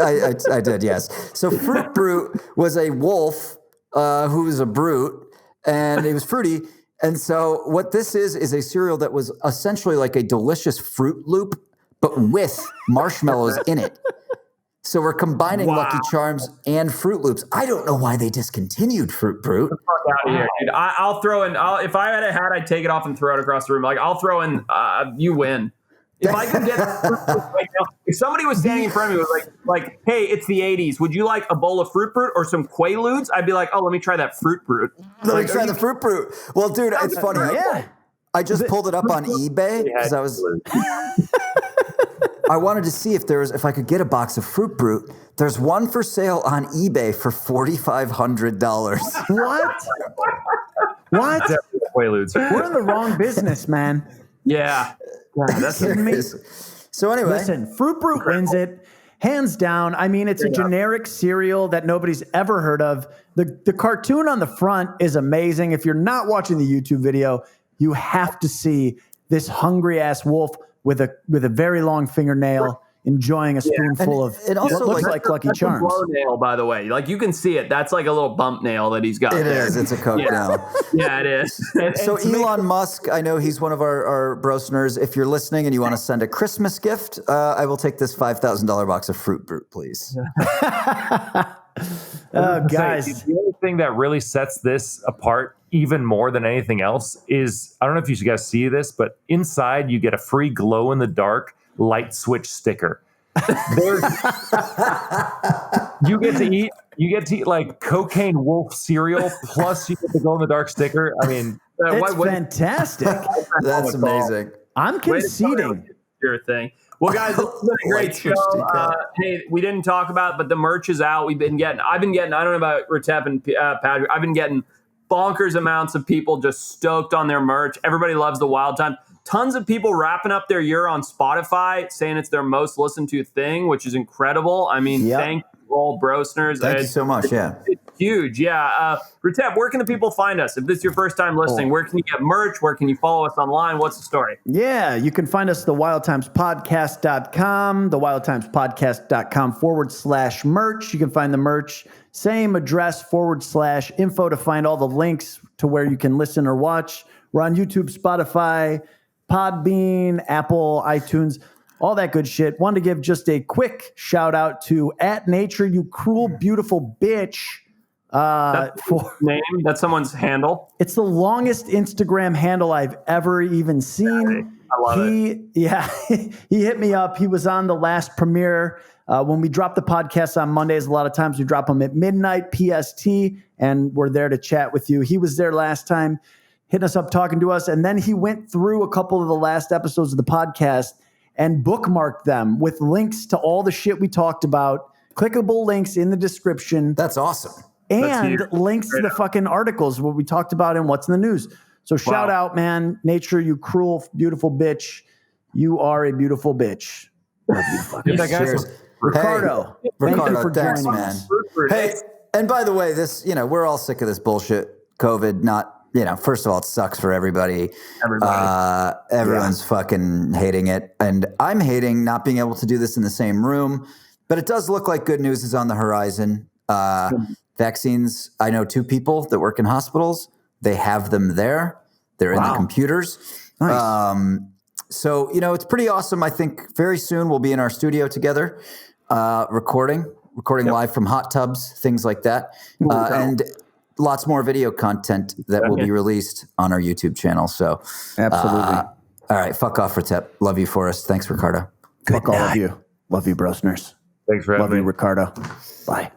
I did, yes. So Fruit Brute was a wolf who was a brute, and it was fruity. And so what this is a cereal that was essentially like a delicious Fruit Loop, but with marshmallows in it. So we're combining Lucky Charms and Fruit Loops. I don't know why they discontinued Fruit Brute. Get the fuck out of here, dude. I'll throw in. If I had a hat, I'd take it off and throw it across the room. Like I'll throw in. You win. If I could get Fruit Brute right now, if somebody was standing in front of me was like, hey, it's the 80s. Would you like a bowl of Fruit Brute or some Quaaludes? I'd be like, oh, let me try that Fruit Brute. Let me try the Fruit Brute. Well, dude, it's funny. I just pulled it up on eBay because I wanted to see if I could get a box of Fruit Brute. There's one for sale on eBay for $4,500. What? Quaaludes. We're in the wrong business, man. Yeah. That's kidding me. So anyway, listen, Fruit Brute wins it hands down. I mean, it's a generic cereal that nobody's ever heard of. The cartoon on the front is amazing. If you're not watching the YouTube video, you have to see this hungry ass wolf with a very long fingernail. enjoying a spoonful of it also, what looks like, like Lucky That's Charms. a blow nail, by the way. Like you can see it. That's like a little bump nail that he's got. It there. is. It's a Coke nail. Yeah, it is. So Elon Musk, I know he's one of our Brostners. If you're listening and you want to send a Christmas gift, I will take this $5,000 box of Fruit Brute, please. Guys, The only thing that really sets this apart even more than anything else is, I don't know if you guys see this, but inside you get a free glow in the dark light switch sticker. You get to eat like Cocaine Wolf cereal, plus you get the glow in the dark sticker. I mean, it's fantastic. That's amazing. I'm conceding. Your thing. Well, guys, this has been a great show. Hey, we didn't talk about, but the merch is out. I've been getting, I don't know about Ritep and Patrick. I've been getting bonkers amounts of people just stoked on their merch. Everybody loves the Wild Time. Tons of people wrapping up their year on Spotify, saying it's their most listened to thing, which is incredible. I mean, thank you all, Brostners. Thank you so much. It's huge. Yeah. Ritep, where can the people find us? If this is your first time listening, where can you get merch? Where can you follow us online? What's the story? Yeah, you can find us thewildtimespodcast.com, thewildtimespodcast.com/merch. You can find the merch, same address /info to find all the links to where you can listen or watch. We're on YouTube, Spotify, Podbean, Apple, iTunes, all that good shit. Wanted to give just a quick shout out to @nature, you cruel, beautiful bitch. That's someone's handle. It's the longest Instagram handle I've ever even seen. I love it. He hit me up. He was on the last premiere. When we drop the podcast on Mondays, a lot of times we drop them at midnight PST, and we're there to chat with you. He was there last time, hitting us up, talking to us, and then he went through a couple of the last episodes of the podcast and bookmarked them with links to all the shit we talked about, clickable links in the description. That's awesome. And links to the fucking articles, what we talked about and what's in the news. So shout out, man. Nature, you cruel, beautiful bitch. You are a beautiful bitch. Love you, fucking Cheers. Ricardo. Hey, thank you Ricardo, for thanks, joining man. us. Hey, and by the way, this, we're all sick of this bullshit. COVID, first of all, it sucks for everybody. Everyone's fucking hating it. And I'm hating not being able to do this in the same room. But it does look like good news is on the horizon. Vaccines, I know 2 people that work in hospitals. They have them there. They're in the computers. Nice. So, it's pretty awesome. I think very soon we'll be in our studio together, recording live from hot tubs, things like that. And lots more video content that will be released on our YouTube channel. So Absolutely. All right. Fuck off, Ritep. Love you, Forrest. Thanks, Ricardo. Fuck all of you. Love you, Brostners. Thanks for having me. Love you, Ricardo. Bye.